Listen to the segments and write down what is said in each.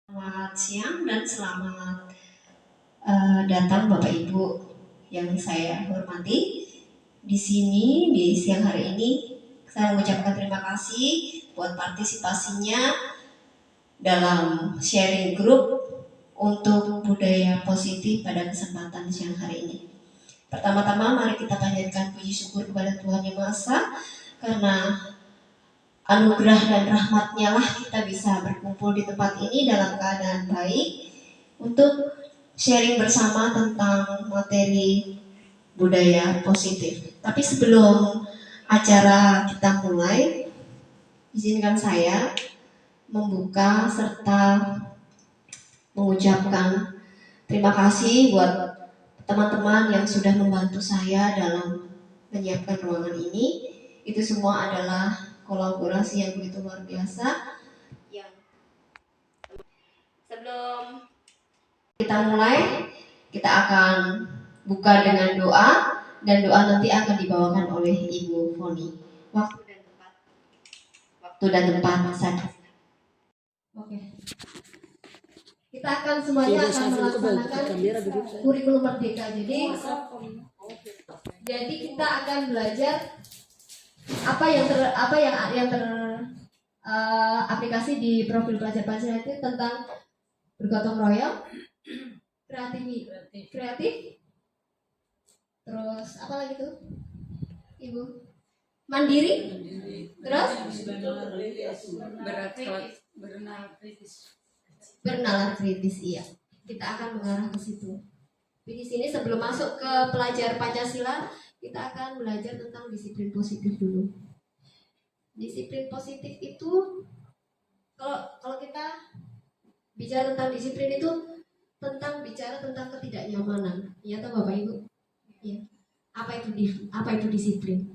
Selamat siang dan selamat datang Bapak Ibu yang saya hormati. Di sini di siang hari ini saya mengucapkan terima kasih buat partisipasinya dalam sharing group untuk budaya positif pada kesempatan siang hari ini. Pertama-tama mari kita panjatkan puji syukur kepada Tuhan Yang Maha Esa karena anugerah dan rahmatnya lah kita bisa berkumpul di tempat ini dalam keadaan baik untuk sharing bersama tentang materi budaya positif. Tapi sebelum acara kita mulai, izinkan saya membuka serta mengucapkan terima kasih buat teman-teman yang sudah membantu saya dalam menyiapkan ruangan ini. Itu semua adalah kolaborasi yang begitu luar biasa. Yang sebelum kita mulai, kita akan buka dengan doa dan doa nanti akan dibawakan oleh Ibu Foni. Waktu dan tempat saja. Oke. Kita akan semuanya akan melaksanakan kurikulum merdeka. Jadi kita akan belajar aplikasi di profil pelajar Pancasila itu tentang bergotong royong, kreatif, terus apa lagi tuh, Ibu? Mandiri. Terus bernalar kritis, iya. Kita akan mengarah ke situ. Di sini sebelum masuk ke pelajar Pancasila, kita akan belajar tentang disiplin positif dulu. Disiplin positif itu, kalau kita bicara tentang disiplin itu bicara tentang ketidaknyamanan. Iya toh Bapak Ibu? Iya. Apa itu disiplin?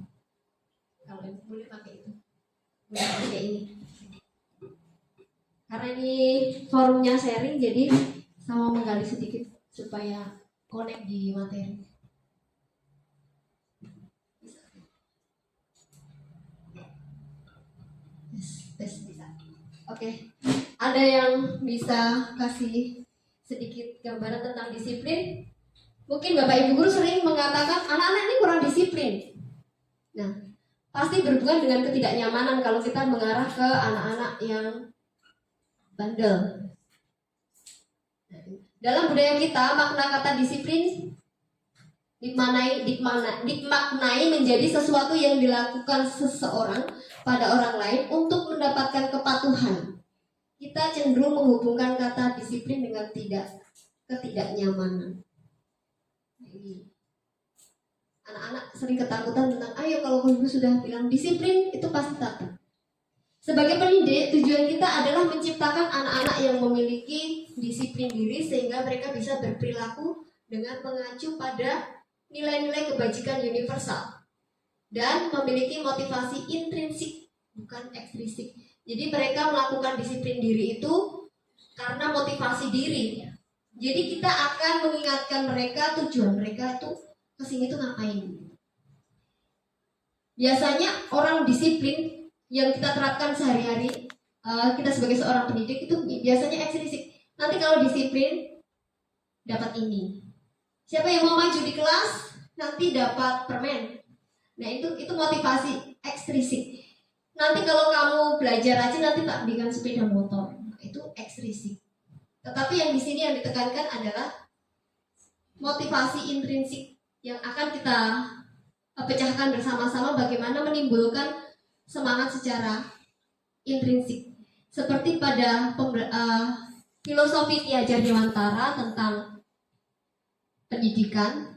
Kalau boleh pakai itu. Boleh pakai ini. Karena ini forumnya sharing, jadi sama menggali sedikit supaya connect di materi. Tes bisa. Oke. Ada yang bisa kasih sedikit gambaran tentang disiplin? Mungkin Bapak Ibu guru sering mengatakan anak-anak ini kurang disiplin. Nah, pasti berhubungan dengan ketidaknyamanan kalau kita mengarah ke anak-anak yang bandel. Dalam budaya kita, makna kata disiplin dimaknai menjadi sesuatu yang dilakukan seseorang pada orang lain untuk mendapatkan kepatuhan. Kita cenderung menghubungkan kata disiplin dengan ketidaknyamanan. Anak-anak sering ketakutan tentang, ayo kalau ibu sudah bilang disiplin, itu pasti takut. Sebagai pendidik, tujuan kita adalah menciptakan anak-anak yang memiliki disiplin diri sehingga mereka bisa berperilaku dengan mengacu pada nilai-nilai kebajikan universal dan memiliki motivasi intrinsik, bukan ekstrinsik. Jadi mereka melakukan disiplin diri itu karena motivasi diri. Jadi kita akan mengingatkan mereka tujuan mereka itu kesini tuh ngapain. Biasanya orang disiplin yang kita terapkan sehari-hari, kita sebagai seorang pendidik itu biasanya ekstrinsik. Nanti kalau disiplin dapat ini. Siapa yang mau maju di kelas nanti dapat permen. Nah itu motivasi ekstrinsik. Nanti kalau kamu belajar rajin nanti tak belikan sepeda motor. Nah, itu ekstrinsik. Tetapi yang di sini yang ditekankan adalah motivasi intrinsik yang akan kita pecahkan bersama-sama bagaimana menimbulkan semangat secara intrinsik. Seperti pada filosofi Ki Hajar Dewantara tentang pendidikan,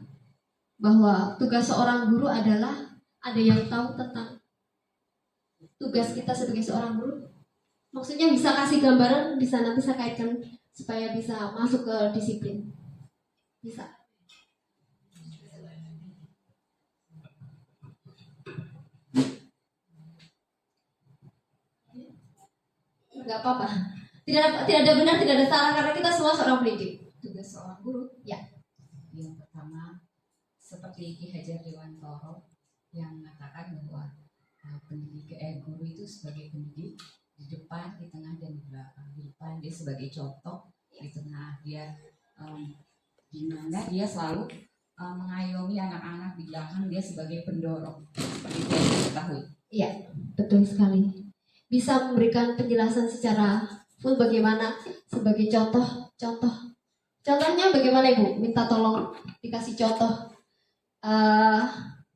bahwa tugas seorang guru adalah, ada yang tahu tentang tugas kita sebagai seorang guru? Maksudnya bisa kasih gambaran, bisa nanti saya kaitkan supaya bisa masuk ke disiplin. Bisa. Nggak apa-apa. Tidak ada benar, tidak ada salah karena kita semua seorang pendidik. Tugas seorang guru, ya. Yang pertama, seperti Ki Hajar Dewantara yang mengatakan bahwa guru itu sebagai pendidik di depan, di tengah, dan di belakang. Di depan dia sebagai contoh, di tengah dia di mana dia selalu mengayomi anak-anak, di belakang dia sebagai pendorong. Seperti itu yang kita ketahui. Iya, betul sekali. Bisa memberikan penjelasan secara full bagaimana sebagai contoh. Contohnya bagaimana Ibu? Minta tolong dikasih contoh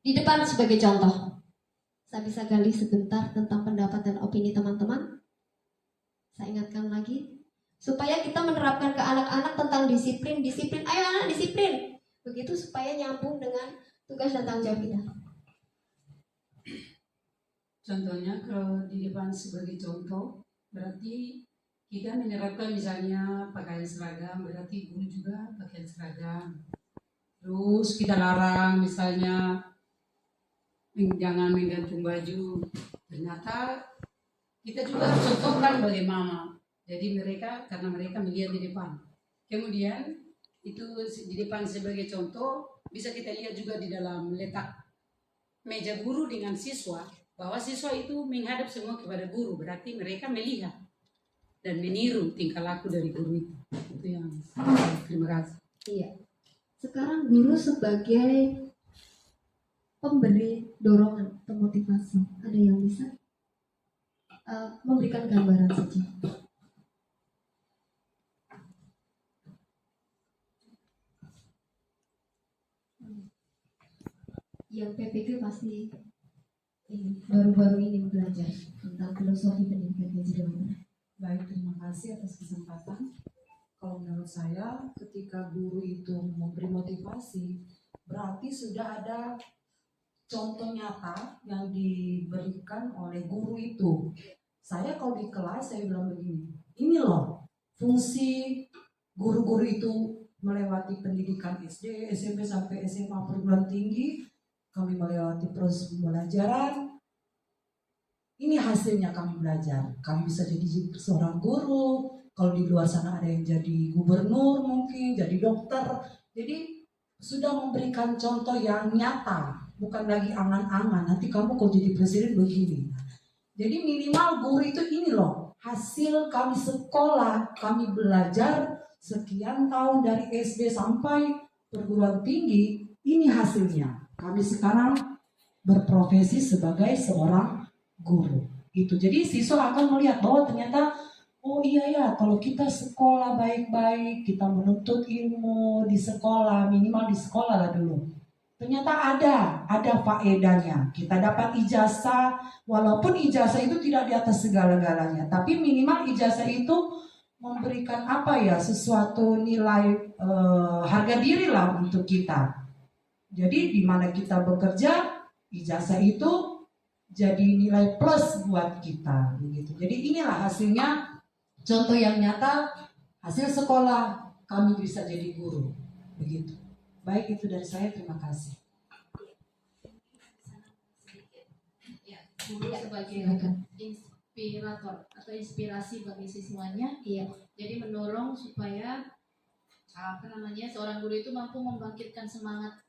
di depan sebagai contoh. Saya bisa gali sebentar tentang pendapat dan opini teman-teman. Saya ingatkan lagi supaya kita menerapkan ke anak-anak tentang disiplin. Ayo anak disiplin. Begitu supaya nyambung dengan tugas dan tanggung jawab kita. Contohnya kalau di depan sebagai contoh, berarti kita menerapkan misalnya pakaian seragam, berarti guru juga pakaian seragam. Terus kita larang misalnya jangan menggantung baju. Ternyata kita juga harus contohkan bagaimana. Jadi mereka, karena mereka melihat di depan. Kemudian itu di depan sebagai contoh, bisa kita lihat juga di dalam letak meja guru dengan siswa, bahwa siswa itu menghadap semua kepada guru, berarti mereka melihat dan meniru tingkah laku dari guru itu. Itu yang terima kasih. Iya. Sekarang guru sebagai pemberi dorongan atau motivasi, ada yang bisa memberikan gambaran saja. Yang PPG pasti ini baru-baru ini belajar tentang filosofi pendidikan kejiwaan. Baik, terima kasih atas kesempatan. Kalau menurut saya, ketika guru itu memberi motivasi, berarti sudah ada contoh nyata yang diberikan oleh guru itu. Saya kalau di kelas, saya bilang begini, ini loh fungsi guru-guru itu melewati pendidikan SD, SMP sampai SMA perguruan tinggi, kami melewati proses pembelajaran. Ini hasilnya kami belajar. Kami bisa jadi seorang guru. Kalau di luar sana ada yang jadi gubernur mungkin, jadi dokter. Jadi sudah memberikan contoh yang nyata. Bukan lagi angan-angan. Nanti kamu kalau jadi presiden begini. Jadi minimal guru itu ini loh. Hasil kami sekolah, kami belajar sekian tahun dari SD sampai perguruan tinggi. Ini hasilnya. Kami sekarang berprofesi sebagai seorang guru. Itu. Jadi siswa akan melihat bahwa ternyata oh iya ya, kalau kita sekolah baik-baik, kita menuntut ilmu di sekolah, minimal di sekolah lah dulu. Ternyata ada faedahnya. Kita dapat ijazah, walaupun ijazah itu tidak di atas segala-galanya, tapi minimal ijazah itu memberikan apa ya, sesuatu nilai harga diri lah untuk kita. Jadi di mana kita bekerja, ijazah itu jadi nilai plus buat kita, begitu. Jadi inilah hasilnya, contoh yang nyata, hasil sekolah kami bisa jadi guru, begitu. Baik, itu dari saya, terima kasih. Ya, guru sebagai inspirator atau inspirasi bagi siswanya, Iya. jadi mendorong supaya seorang guru itu mampu membangkitkan semangat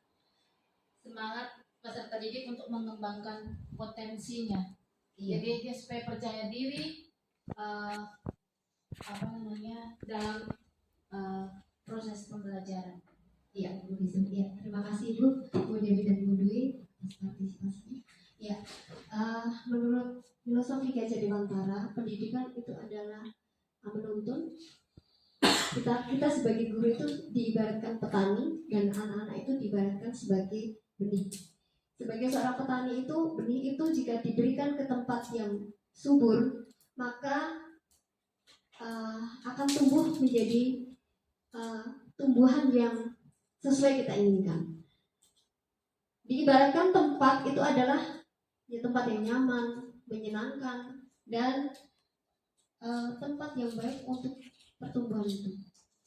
peserta didik untuk mengembangkan potensinya. Iya. Jadi dia supaya percaya diri dalam proses pembelajaran. Iya, begitu. Iya, terima kasih Ibu Dewi dan Bu Dwi atas partisipasinya. Ya, menurut filosofi Gajah Dewantara, pendidikan itu adalah menuntun. Kita sebagai guru itu diibaratkan petani dan anak-anak itu diibaratkan sebagai benih. Sebagai seorang petani itu, benih itu jika diberikan ke tempat yang subur, maka akan tumbuh menjadi tumbuhan yang sesuai kita inginkan. Diibaratkan tempat itu adalah ya, tempat yang nyaman, menyenangkan, dan tempat yang baik untuk pertumbuhan itu.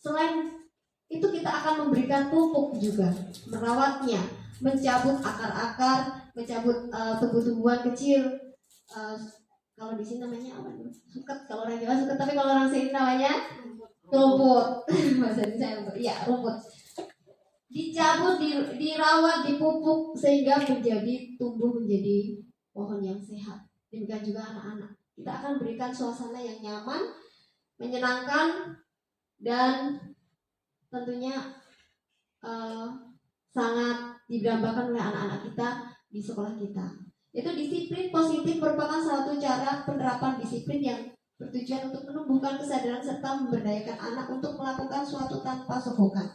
Selain itu kita akan memberikan pupuk juga, merawatnya, mencabut akar-akar, mencabut tumbuh-tumbuhan kecil. Kalau di sini namanya apa? Suket, kalau orang Jawa suket, tapi kalau orang sini namanya rumput. Bahasa Indonesia ya rumput. Dicabut, dirawat, dipupuk sehingga tumbuh menjadi pohon yang sehat. Demikian juga anak-anak. Kita akan berikan suasana yang nyaman, menyenangkan, dan tentunya sangat didambakan oleh anak-anak kita di sekolah kita. Itu disiplin positif merupakan satu cara penerapan disiplin yang bertujuan untuk menumbuhkan kesadaran serta memberdayakan anak untuk melakukan suatu tanpa sokokan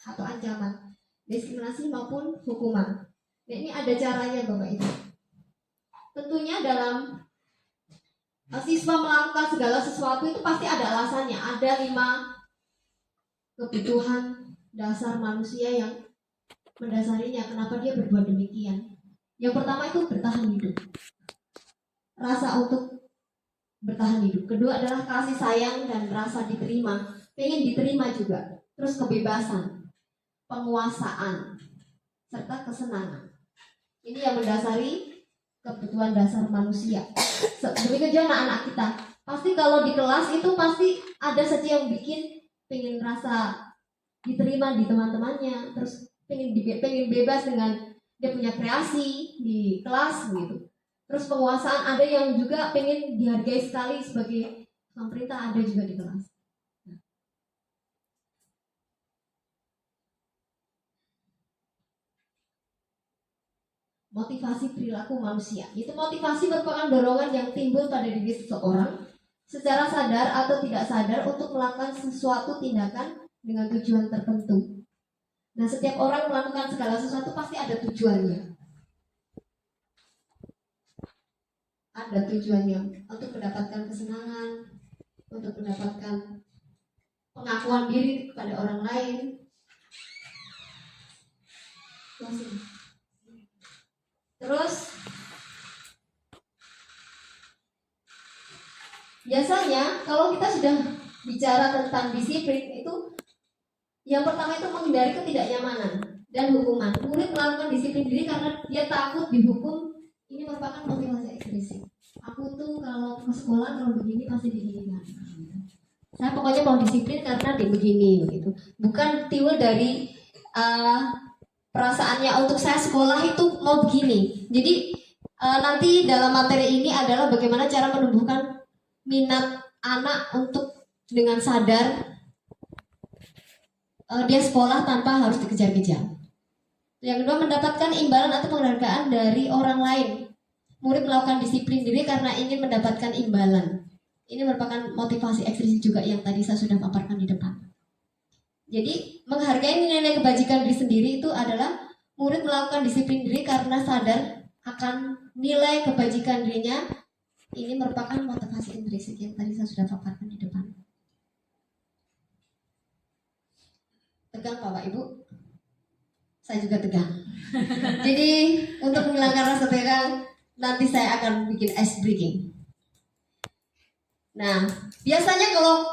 atau ancaman, diskriminasi maupun hukuman. Nah, ini ada caranya Bapak Ibu. Tentunya dalam siswa melakukan segala sesuatu itu pasti ada alasannya. Ada 5 kebutuhan dasar manusia yang mendasarinya kenapa dia berbuat demikian. Yang pertama itu bertahan hidup. Rasa untuk bertahan hidup. Kedua adalah kasih sayang dan rasa diterima. Pengen diterima juga. Terus kebebasan, penguasaan, serta kesenangan. Ini yang mendasari kebutuhan dasar manusia. Demikian juga anak-anak kita. Pasti kalau di kelas itu pasti ada saja yang bikin pengen rasa diterima di teman-temannya. Terus pengen bebas dengan dia punya kreasi di kelas gitu. Terus penguasaan ada yang juga pengen dihargai sekali sebagai pemerintah, ada juga di kelas. Motivasi perilaku manusia. Itu motivasi merupakan dorongan yang timbul pada diri seseorang secara sadar atau tidak sadar untuk melakukan sesuatu tindakan dengan tujuan tertentu. Nah, setiap orang melakukan segala sesuatu pasti ada tujuannya. Ada tujuannya untuk mendapatkan kesenangan, untuk mendapatkan pengakuan diri kepada orang lain. Terus biasanya kalau kita sudah bicara tentang disiplin itu yang pertama itu menghindari ketidaknyamanan dan hukuman. Murid melakukan disiplin diri karena dia takut dihukum. Ini merupakan motivasi eksplisit. Aku tuh kalau ke sekolah kalau begini pasti diginikan. Saya pokoknya mau disiplin karena dia begini begitu. Bukan timbul dari perasaannya untuk saya sekolah itu mau begini. Jadi nanti dalam materi ini adalah bagaimana cara menumbuhkan minat anak untuk dengan sadar dia sekolah tanpa harus dikejar-kejar. Yang kedua, mendapatkan imbalan atau penghargaan dari orang lain. Murid melakukan disiplin diri karena ingin mendapatkan imbalan. Ini merupakan motivasi eksplisit juga yang tadi saya sudah paparkan di depan. Jadi, menghargai nilai kebajikan diri sendiri itu adalah murid melakukan disiplin diri karena sadar akan nilai kebajikan dirinya. Ini merupakan motivasi intrinsik yang tadi saya sudah paparkan di depan. Tegang Bapak Ibu? Saya juga tegang. Jadi untuk menghilangkan rasa tegang, nanti saya akan bikin ice breaking. Nah, biasanya kalau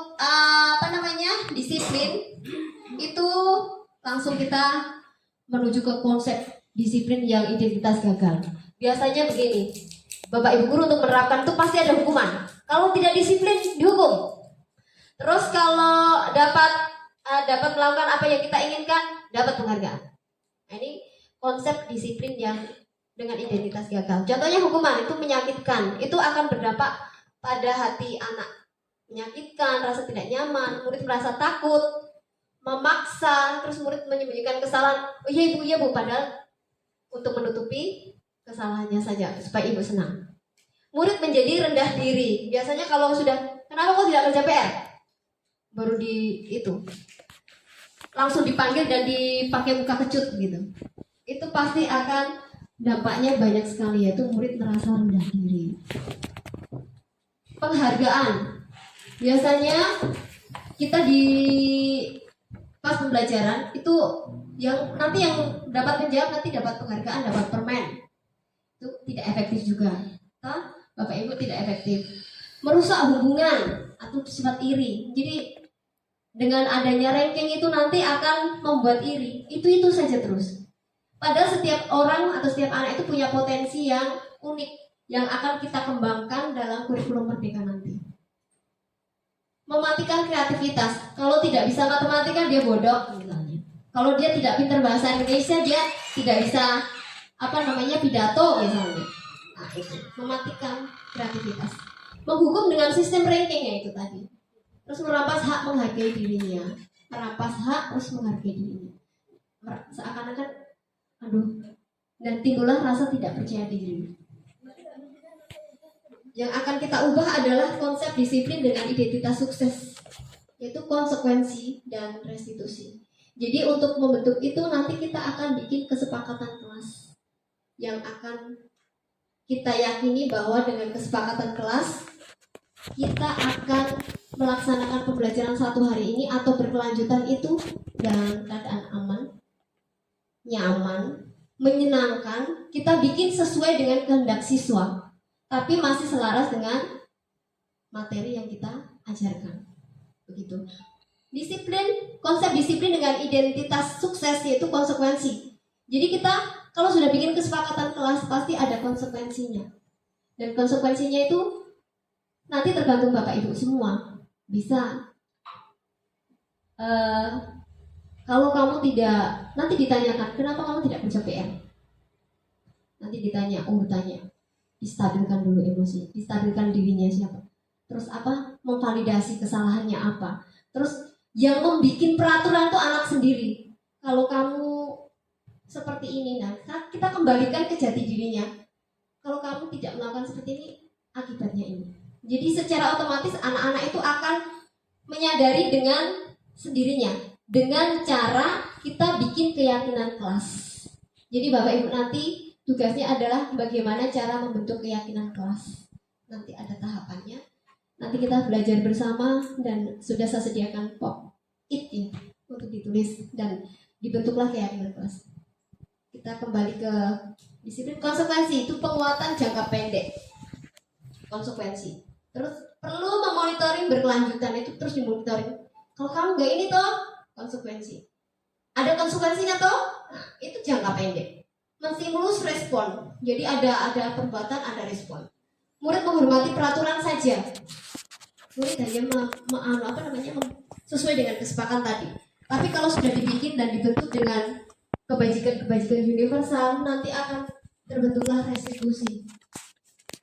disiplin itu langsung kita menuju ke konsep disiplin yang identitas gagal. Biasanya begini, Bapak Ibu guru untuk menerapkan itu pasti ada hukuman. Kalau tidak disiplin dihukum. Terus kalau dapat melakukan apa yang kita inginkan, dapat penghargaan. Nah, ini konsep disiplin yang dengan identitas gagal. Contohnya hukuman itu menyakitkan, itu akan berdampak pada hati anak. Menyakitkan, rasa tidak nyaman, murid merasa takut, memaksa, terus murid menyembunyikan kesalahan. Oh iya bu, padahal untuk menutupi kesalahannya saja supaya ibu senang. Murid menjadi rendah diri. Biasanya kalau sudah, kenapa kok tidak kerja PR? Baru langsung dipanggil dan dipakai muka kecut gitu. Itu pasti akan dampaknya banyak sekali, yaitu murid merasa rendah diri. Penghargaan. Biasanya kita di pas pembelajaran itu yang dapat menjawab nanti dapat penghargaan, dapat permen. Itu tidak efektif juga. Bapak Ibu, tidak efektif. Merusak hubungan atau sifat iri. Jadi dengan adanya ranking itu nanti akan membuat iri. Itu saja terus. Padahal setiap orang atau setiap anak itu punya potensi yang unik yang akan kita kembangkan dalam kurikulum merdeka nanti. Mematikan kreativitas. Kalau tidak bisa matematika dia bodoh misalnya. Kalau dia tidak pintar bahasa Indonesia dia tidak bisa pidato misalnya. Nah, itu mematikan kreativitas. Menghukum dengan sistem rankingnya itu tadi. Terus merampas hak menghargai dirinya, merampas hak terus menghargai dirinya. Seakan-akan, aduh, dan timbullah rasa tidak percaya diri. Yang akan kita ubah adalah konsep disiplin dengan identitas sukses, yaitu konsekuensi dan restitusi. Jadi untuk membentuk itu nanti kita akan bikin kesepakatan kelas yang akan kita yakini bahwa dengan kesepakatan kelas kita akan melaksanakan pembelajaran 1 hari ini atau berkelanjutan itu dalam keadaan aman, nyaman, menyenangkan. Kita bikin sesuai dengan kehendak siswa, tapi masih selaras dengan materi yang kita ajarkan. Begitu. Disiplin, konsep disiplin dengan identitas sukses yaitu konsekuensi. Jadi kita kalau sudah bikin kesepakatan kelas pasti ada konsekuensinya. Dan konsekuensinya itu nanti tergantung Bapak Ibu semua. Bisa kalau kamu tidak, nanti ditanyakan kenapa kamu tidak kerja PR. Nanti ditanya, bertanya, distabilkan dulu emosi, distabilkan dirinya siapa. Terus apa? Memvalidasi kesalahannya apa. Terus yang membuat peraturan itu anak sendiri. Kalau kamu seperti ini, nah kita kembalikan ke jati dirinya. Kalau kamu tidak melakukan seperti ini, akibatnya ini. Jadi secara otomatis anak-anak itu akan menyadari dengan sendirinya, dengan cara kita bikin keyakinan kelas. Jadi Bapak Ibu nanti tugasnya adalah bagaimana cara membentuk keyakinan kelas. Nanti ada tahapannya. Nanti kita belajar bersama dan sudah saya sediakan POP-it ya untuk ditulis dan dibentuklah keyakinan kelas. Kita kembali ke disiplin. Konsekuensi itu penguatan jangka pendek. Konsekuensi. Terus perlu memonitoring berkelanjutan, itu terus dimonitoring. Kalau kamu nggak ini toh konsekuensi. Ada konsekuensinya toh? Nah, itu jangka pendek. Menstimulus respon. Jadi ada perbuatan, ada respon. Murid menghormati peraturan saja. Murid hanya sesuai dengan kesepakatan tadi. Tapi kalau sudah dibikin dan dibentuk dengan kebajikan-kebajikan universal, nanti akan terbentuklah restitusi.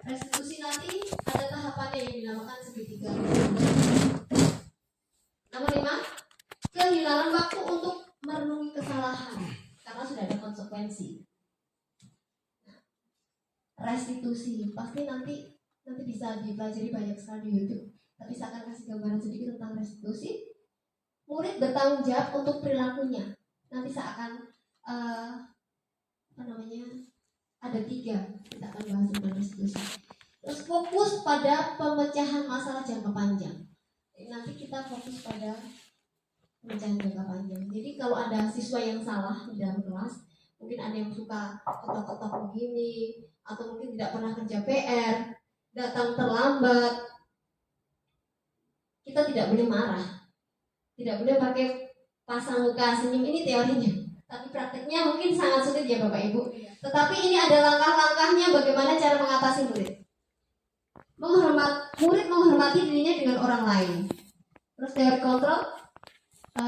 Restitusi nanti ada tahapannya yang dinamakan segitiga. Nomor 5, kehilangan waktu untuk merenungi kesalahan karena sudah ada konsekuensi. Restitusi pasti nanti bisa dipelajari banyak sekali di YouTube. Tapi saya akan kasih gambaran sedikit tentang restitusi. Murid bertanggung jawab untuk perilakunya. Nanti saya akan ada 3 kita akan bahas tentang restitusi. Terus fokus pada pemecahan masalah jangka panjang. Nanti kita fokus pada pemecahan jangka panjang. Jadi kalau ada siswa yang salah di dalam kelas, mungkin ada yang suka kotak-kotak begini, atau mungkin tidak pernah kerja PR, datang terlambat, kita tidak boleh marah, tidak boleh pakai pasang muka senyum. Ini teorinya, tapi prakteknya mungkin sangat sulit ya Bapak Ibu. Tetapi ini ada langkah-langkahnya bagaimana cara mengatasi murid. Murid menghormati dirinya dengan orang lain. Terus teori kontrol,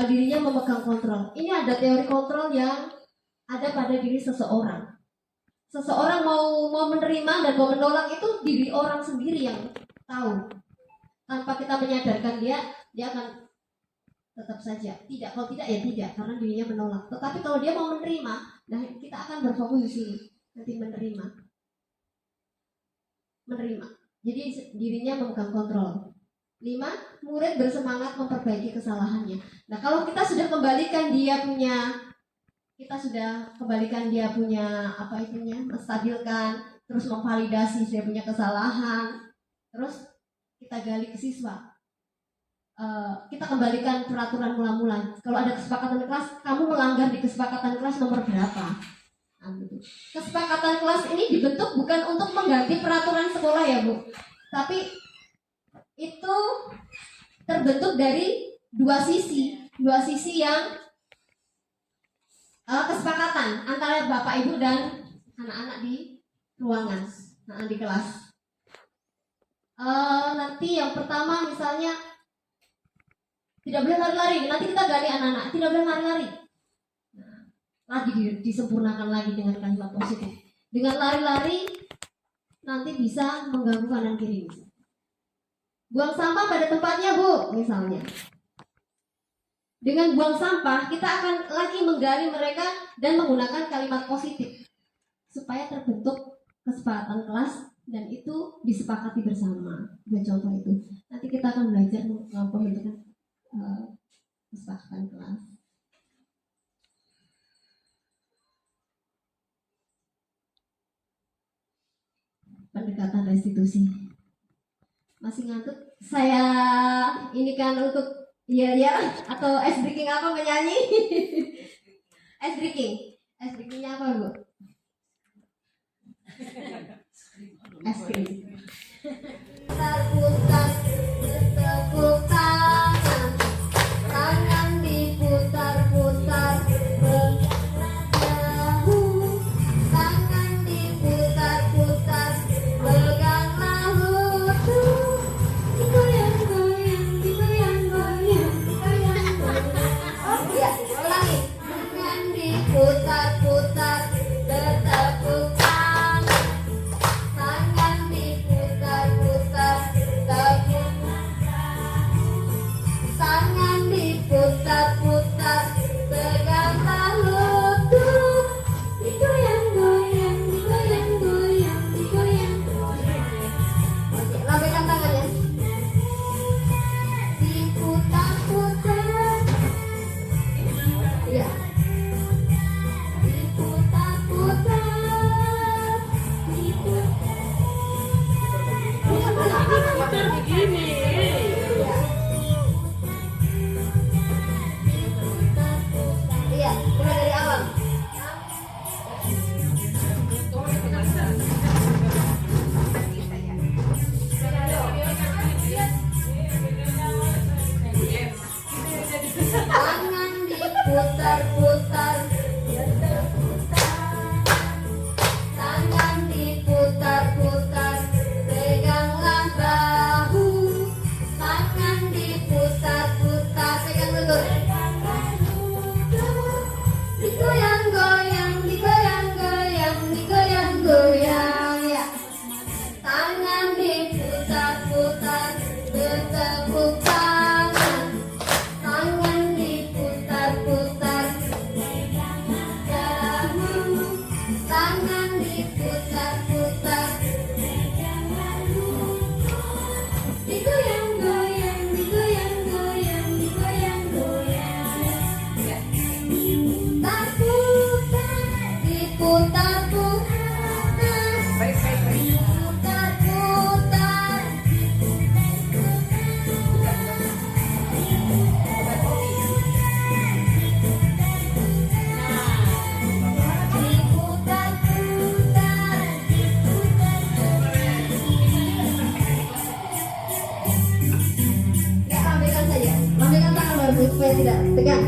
dirinya memegang kontrol. Ini ada teori kontrol yang ada pada diri seseorang. Seseorang mau menerima dan mau menolak itu diri orang sendiri yang tahu. Tanpa kita menyadarkan dia akan tetap saja tidak. Kalau tidak ya tidak, karena dirinya menolak. Tetapi kalau dia mau menerima, nah kita akan berfokus di sini nanti menerima. Jadi dirinya memegang kontrol. 5, murid bersemangat memperbaiki kesalahannya. Nah kalau kita sudah kembalikan dia punya menstabilkan, terus memvalidasi dia punya kesalahan, terus kita gali ke siswa. Kita kembalikan peraturan mula-mula. Kalau ada kesepakatan kelas, kamu melanggar di kesepakatan kelas nomor berapa? Nah, gitu. Kesepakatan kelas ini dibentuk bukan untuk mengganti peraturan sekolah ya Bu, tapi itu terbentuk dari dua sisi yang kesepakatan antara Bapak Ibu dan anak-anak di ruangan, di kelas. Nanti yang pertama misalnya tidak boleh lari-lari. Nanti kita gali anak-anak, tidak boleh lari-lari. Nah, lagi disempurnakan lagi dengan kalimat positif. Dengan lari-lari nanti bisa mengganggu kanan kiri. Buang sampah pada tempatnya, Bu, misalnya. Dengan buang sampah, kita akan lagi menggali mereka dan menggunakan kalimat positif supaya terbentuk kesepakatan kelas dan itu disepakati bersama. Dua contoh itu. Nanti kita akan belajar pembentukan kesepakatan kelas. Pendekatan restitusi. Masih ngantuk? Saya ini kan untuk ya atau ice breaking apa menyanyi? Ice breakingnya apa, Bu? Es krim. Putar-putar bertepuk tangan, tangan diputar-putar bahu, tangan diputar-putar peganglah lutut, digoyang-goyang, digoyang-goyang, digoyang-goyang. Oh iya, ulangi. Tangan diputar-putar bertepuk tangan, tangan diputar-putar tepuk, tangan diputar-putar peganglah lutut, digoyang-goyang, digoyang-goyang, digoyang-goyang. Oke, lambaikan tangannya. Diputar-putar. Iya. Diputar-putar. Diputar begini. Iya, mulai dari awal. Tangan diputar-putar, tangan diputar-putar, peganglah bahu, tangan diputar-putar, pegang lutut, digoyang-goyang, digoyang-goyang, digoyang-goyang, ya. Tangan diputar-putar, bertepuk tangan, tangan diputar-putar, bahu, tangan diputar-putar, digoyang-goyang, digoyang-goyang, digoyang-goyang, diputar-putar, diputar-putar, diputar-putar. Ya, lambaikan saja. Lambaikan tangan baru supaya tidak tegang.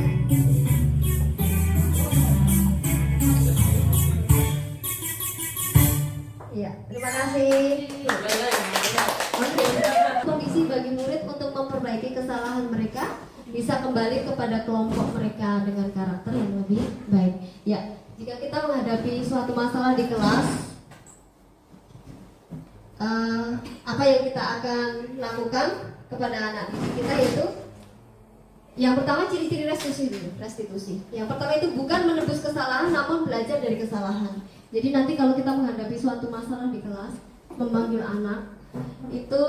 Iya, terima kasih. Oke. Kondisi bagi murid untuk memperbaiki kesalahan mereka bisa kembali kepada kelompok mereka dengan karakter yang lebih baik. Ya, jika kita menghadapi suatu masalah di kelas, apa yang kita akan lakukan kepada anak didik kita yaitu yang pertama ciri-ciri restitusi. Yang pertama itu bukan menebus kesalahan namun belajar dari kesalahan. Jadi nanti kalau kita menghadapi suatu masalah di kelas, memanggil anak itu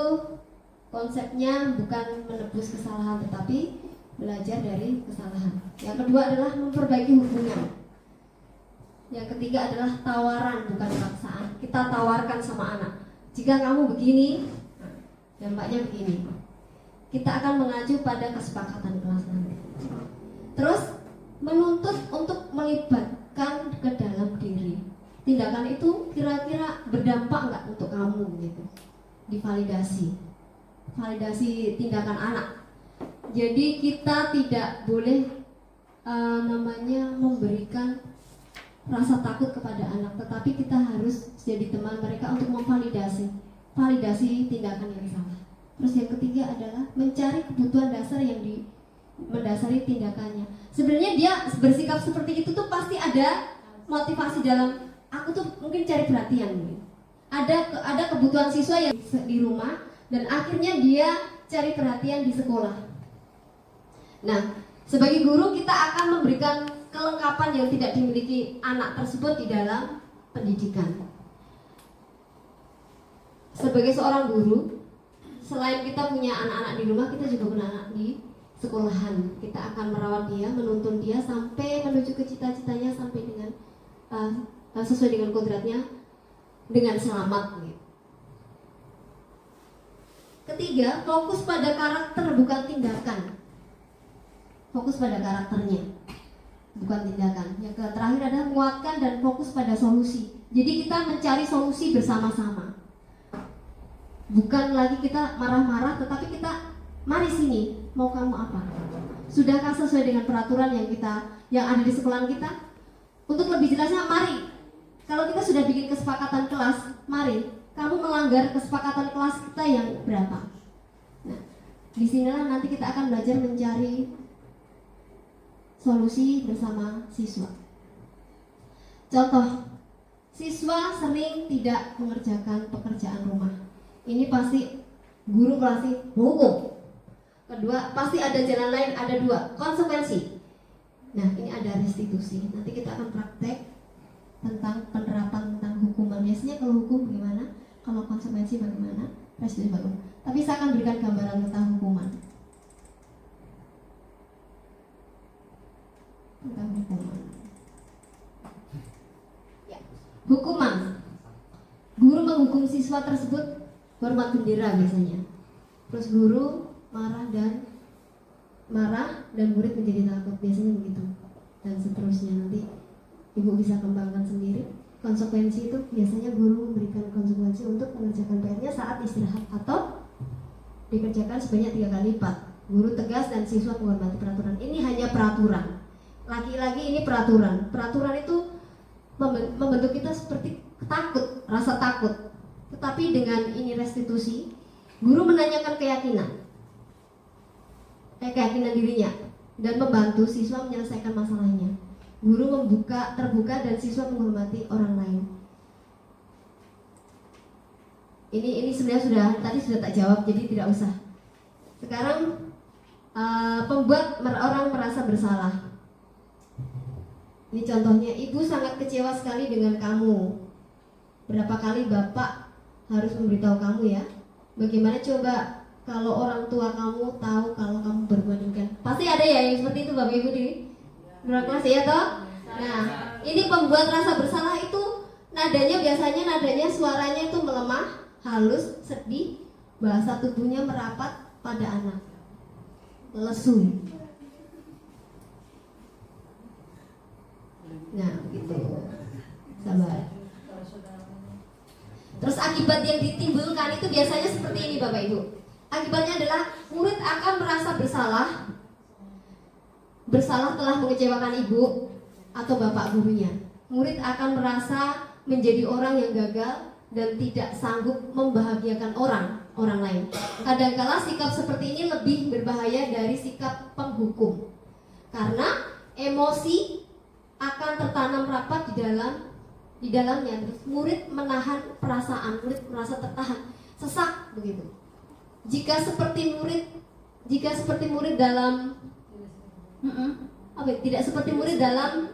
konsepnya bukan menebus kesalahan tetapi belajar dari kesalahan. Yang kedua adalah memperbaiki hubungan. Yang ketiga adalah tawaran bukan paksaan. Kita tawarkan sama anak. Jika kamu begini, dampaknya begini. Kita akan mengacu pada kesepakatan kelas nanti. Terus menuntut untuk melibatkan ke dalam diri. Tindakan itu kira-kira berdampak nggak untuk kamu gitu. Divalidasi. Validasi tindakan anak. Jadi kita tidak boleh memberikan rasa takut kepada anak, tetapi kita harus jadi teman mereka untuk memvalidasi tindakan yang salah. Terus yang ketiga adalah mencari kebutuhan dasar yang mendasari tindakannya. Sebenarnya dia bersikap seperti itu tuh pasti ada motivasi dalam aku tuh mungkin cari perhatian. Ada kebutuhan siswa yang di rumah dan akhirnya dia cari perhatian di sekolah. Nah, sebagai guru kita akan memberikan kelengkapan yang tidak dimiliki anak tersebut di dalam pendidikan. Sebagai seorang guru, selain kita punya anak-anak di rumah, kita juga punya anak di sekolahan. Kita akan merawat dia, menuntun dia sampai menuju ke cita-citanya, sampai dengan sesuai dengan kodratnya, dengan selamat. Ketiga, fokus pada karakter bukan tindakan. Fokus pada karakternya, bukan tindakan. Yang terakhir adalah menguatkan dan fokus pada solusi. Jadi kita mencari solusi bersama-sama. Bukan lagi kita marah-marah, tetapi kita mari sini, mau kamu apa? Sudahkah sesuai dengan peraturan yang ada di sekolah kita? Untuk lebih jelasnya, mari. Kalau kita sudah bikin kesepakatan kelas, mari kamu melanggar kesepakatan kelas kita yang berapa? Nah, disinilah nanti kita akan belajar mencari solusi bersama siswa. Contoh, siswa sering tidak mengerjakan pekerjaan rumah. Ini pasti guru pasti hukum. Kedua, pasti ada jalan lain, ada dua, konsekuensi. Nah, ini ada restitusi. Nanti kita akan praktek tentang penerapan tentang hukuman. Biasanya kalau hukum bagaimana, kalau konsekuensi bagaimana, restitusi bagaimana. Tapi saya akan berikan gambaran tentang hukuman. Ya. Hukuman. Guru menghukum siswa tersebut hormat bendera biasanya. Terus guru marah dan murid menjadi takut, biasanya begitu. Dan seterusnya, nanti ibu bisa kembangkan sendiri. Konsekuensi itu biasanya guru memberikan konsekuensi untuk mengerjakan PR-nya saat istirahat atau dikerjakan sebanyak 3 kali lipat. Guru tegas dan siswa menghormati peraturan. Ini hanya peraturan. Lagi-lagi ini peraturan. Peraturan itu membentuk kita seperti takut, rasa takut. Tetapi dengan ini restitusi, guru menanyakan keyakinan dirinya dan membantu siswa menyelesaikan masalahnya. Guru terbuka dan siswa menghormati orang lain. Ini sebenarnya sudah tak jawab, jadi tidak usah. Sekarang membuat orang merasa bersalah. Ini contohnya, ibu sangat kecewa sekali dengan kamu. Berapa kali bapak harus memberitahu kamu ya? Bagaimana coba kalau orang tua kamu tahu kalau kamu berbuat demikian? Pasti ada ya yang seperti itu bapak ibu di ruang kelas ya toh? Nah, ini pembuat rasa bersalah itu biasanya suaranya itu melemah, halus, sedih, bahasa tubuhnya merapat pada anak, lesu. Nah, gitu. Sabar. Terus akibat yang ditimbulkan itu biasanya seperti ini Bapak Ibu. Akibatnya adalah murid akan merasa bersalah telah mengecewakan ibu atau bapak gurunya. Murid akan merasa menjadi orang yang gagal dan tidak sanggup membahagiakan orang lain. Kadangkala sikap seperti ini lebih berbahaya dari sikap penghukum. Karena emosi akan tertanam rapat di dalamnya. Terus murid menahan perasaan, murid merasa tertahan, sesak begitu. Jika seperti murid dalam tidak seperti murid dalam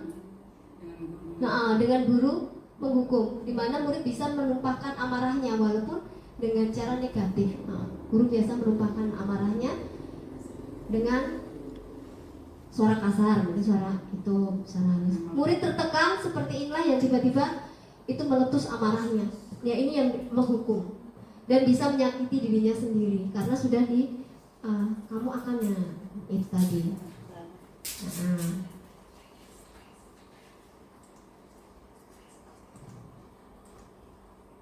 dengan guru menghukum, di mana murid bisa menumpahkan amarahnya walaupun dengan cara negatif. Guru biasa menumpahkan amarahnya dengan suara kasar, suara halus. Murid tertekan seperti inilah yang tiba-tiba itu meletus amarahnya. Ya, ini yang menghukum dan bisa menyakiti dirinya sendiri karena sudah kamu akan itu tadi.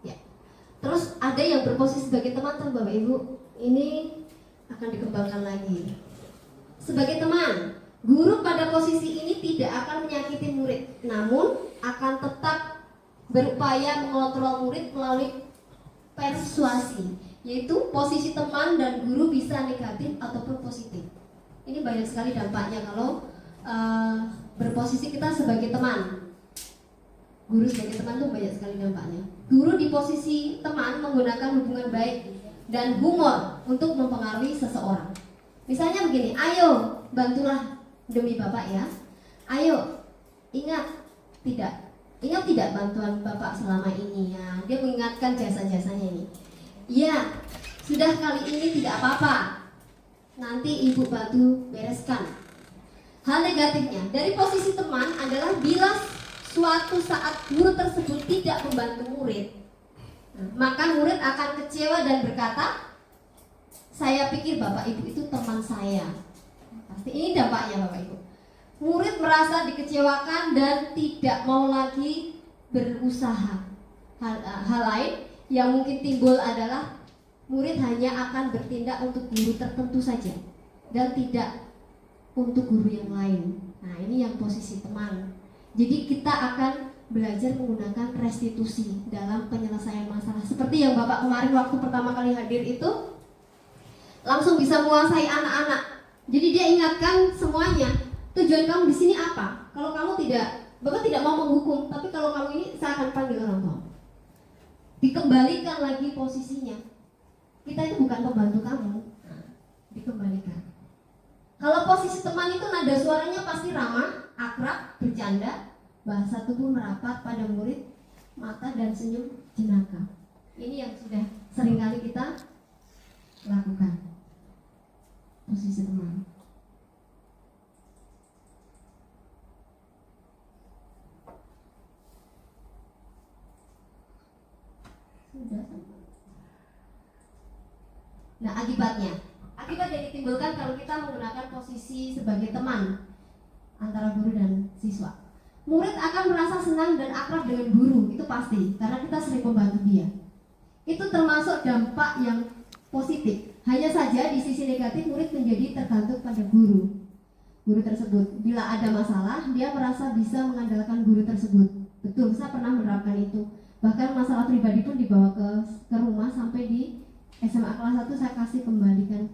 Ya. Terus ada yang berposisi sebagai teman Bapak Ibu, ini akan dikembangkan lagi. Sebagai teman, guru pada posisi ini tidak akan menyakiti murid, namun akan tetap berupaya mengontrol murid melalui persuasi, yaitu posisi teman dan guru bisa negatif ataupun positif. Ini banyak sekali dampaknya kalau berposisi kita sebagai teman. Guru sebagai teman tuh banyak sekali dampaknya. Guru di posisi teman menggunakan hubungan baik dan humor untuk mempengaruhi seseorang. Misalnya begini, ayo bantulah demi Bapak ya. Ayo, ingat tidak bantuan Bapak selama ini ya. Dia mengingatkan jasa-jasanya ini. Ya, sudah kali ini tidak apa-apa. Nanti Ibu bantu bereskan. Hal negatifnya dari posisi teman adalah bila suatu saat guru tersebut tidak membantu murid, maka murid akan kecewa dan berkata, saya pikir Bapak Ibu itu teman saya. Pasti ini dampaknya Bapak Ibu. Murid merasa dikecewakan dan tidak mau lagi berusaha. Hal lain yang mungkin timbul adalah murid hanya akan bertindak untuk guru tertentu saja dan tidak untuk guru yang lain. Nah, ini yang posisi teman. Jadi kita akan belajar menggunakan restitusi dalam penyelesaian masalah. Seperti yang Bapak kemarin waktu pertama kali hadir itu langsung bisa menguasai anak-anak. Jadi dia ingatkan semuanya. Tujuan kamu di sini apa? Kalau kamu Bapak tidak mau menghukum, tapi kalau kamu ini saya akan panggil orang tua. Dikembalikan lagi posisinya. Kita itu bukan pembantu kamu. Dikembalikan. Kalau posisi teman itu nada suaranya pasti ramah, akrab, bercanda, bahasa tubuh merapat pada murid, mata dan senyum jenaka. Ini yang sudah seringkali kita lakukan. Posisi teman. Nah, akibat yang ditimbulkan kalau kita menggunakan posisi sebagai teman antara guru dan siswa. Murid akan merasa senang dan akrab dengan guru, itu pasti, karena kita sering membantu dia. Itu termasuk dampak yang positif. Hanya saja di sisi negatif murid menjadi tergantung pada guru tersebut. Bila ada masalah, dia merasa bisa mengandalkan guru tersebut. Betul, saya pernah menerapkan itu. Bahkan masalah pribadi pun dibawa ke rumah. Sampai di SMA kelas 1 saya kasih kembalikan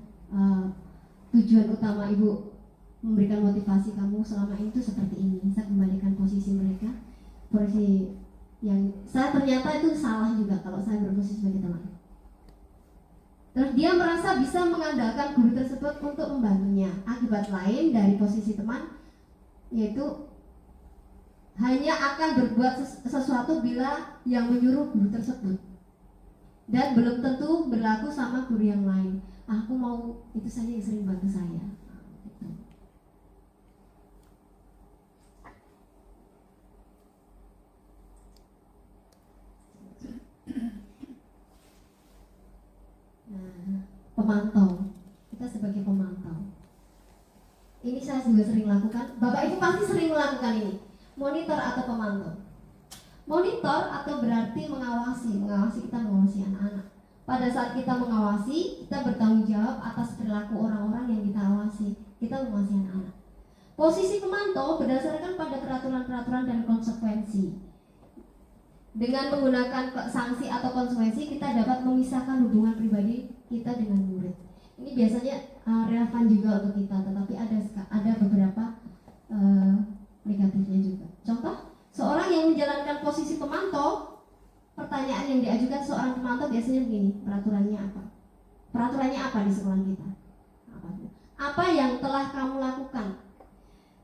tujuan utama Ibu memberikan motivasi kamu selama itu seperti ini. Saya kembalikan posisi mereka, posisi yang saya ternyata itu salah juga kalau saya berposisi sebagai teman. Terus dia merasa bisa mengandalkan guru tersebut untuk membantunya. Akibat lain dari posisi teman yaitu hanya akan berbuat sesuatu bila yang menyuruh guru tersebut, dan belum tentu berlaku sama guru yang lain. Aku mau itu saja yang sering bantu saya. Nah, pemantau. Kita sebagai pemantau. Ini saya juga sering lakukan. Bapak Ibu pasti sering melakukan ini. Monitor atau pemantau. Monitor atau berarti mengawasi kita mengawasi anak-anak. Pada saat kita mengawasi, kita bertanggung jawab atas perilaku orang-orang yang kita awasi. Kita mengawasi anak-anak. Posisi pemantau berdasarkan pada peraturan-peraturan dan konsekuensi. Dengan menggunakan sanksi atau konsekuensi, kita dapat memisahkan hubungan pribadi kita dengan murid. Ini biasanya relevan juga untuk kita, tetapi ada beberapa negatifnya juga. Contoh, seorang yang menjalankan posisi pemantau, pertanyaan yang diajukan seorang pemantau biasanya begini, peraturannya apa? Peraturannya apa di sekolah kita? Apa yang telah kamu lakukan?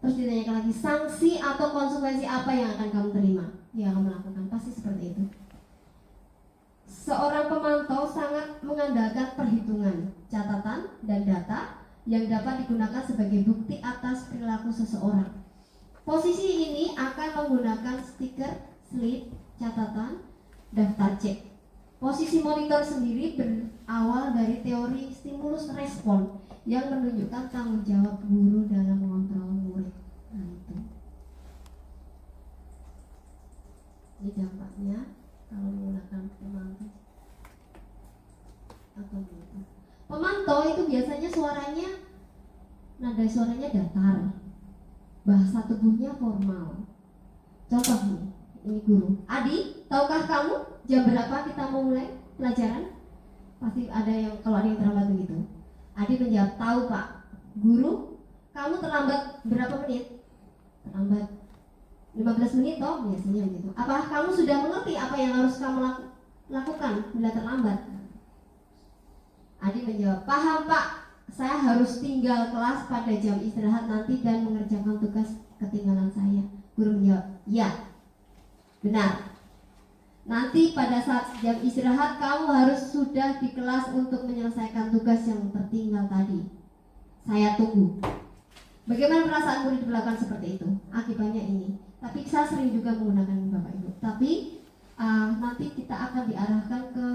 Terus ditanyakan lagi, sanksi atau konsekuensi apa yang akan kamu terima? Yang kamu lakukan, pasti seperti itu. Seorang pemantau sangat mengandalkan perhitungan, catatan, dan data yang dapat digunakan sebagai bukti atas perilaku seseorang. Posisi ini akan menggunakan stiker, slip, catatan, daftar cek. Posisi monitor sendiri berawal dari teori stimulus respon yang menunjukkan tanggung jawab guru dalam mengontrol murid. Nah, itu. Ini dampaknya kalau menggunakan pemantau atau monitor. Pemantau itu biasanya nada suaranya datar, bahasa tubuhnya formal. Contoh nih, ini guru. Adi, tahukah kamu jam berapa kita mau mulai pelajaran? Pasti ada yang, kalau ada yang terlambat begitu. Adi menjawab, tahu Pak. Guru, kamu terlambat berapa menit? Terlambat 15 menit toh, biasanya gitu. Apakah kamu sudah mengerti apa yang harus kamu lakukan bila terlambat? Adi menjawab, paham Pak, saya harus tinggal kelas pada jam istirahat nanti dan mengerjakan tugas ketinggalan saya. Guru menjawab, ya, benar. Nanti pada saat jam istirahat kamu harus sudah di kelas untuk menyelesaikan tugas yang tertinggal tadi. Saya tunggu. Bagaimana perasaan murid diperlakukan seperti itu? Akibatnya ini. Tapi saya sering juga menggunakan Bapak Ibu. Tapi nanti kita akan diarahkan ke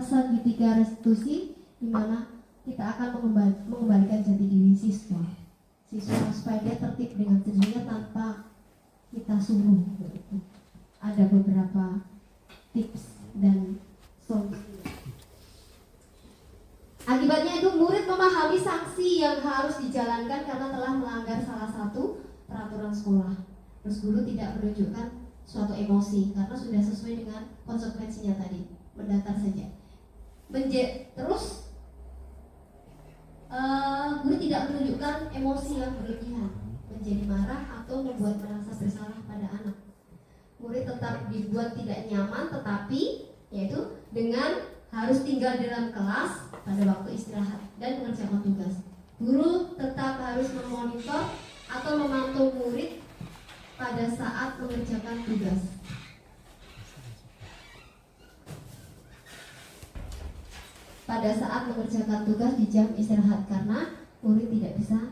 segitiga restitusi, di mana kita akan mengembalikan jati diri siswa supaya dia tertib dengan sendirinya tanpa kita suruh. Ada beberapa tips dan solusi. Akibatnya itu murid memahami sanksi yang harus dijalankan karena telah melanggar salah satu peraturan sekolah. Terus guru tidak menunjukkan suatu emosi karena sudah sesuai dengan konsekuensinya tadi, mendatar saja. Terus guru tidak menunjukkan emosi yang berlebihan, menjadi marah atau membuat merasa bersalah pada anak. Murid tetap dibuat tidak nyaman, tetapi yaitu dengan harus tinggal di dalam kelas pada waktu istirahat dan mengerjakan tugas. Guru tetap harus memonitor atau memantau murid pada saat mengerjakan tugas. Pada saat mengerjakan tugas di jam istirahat karena murid tidak bisa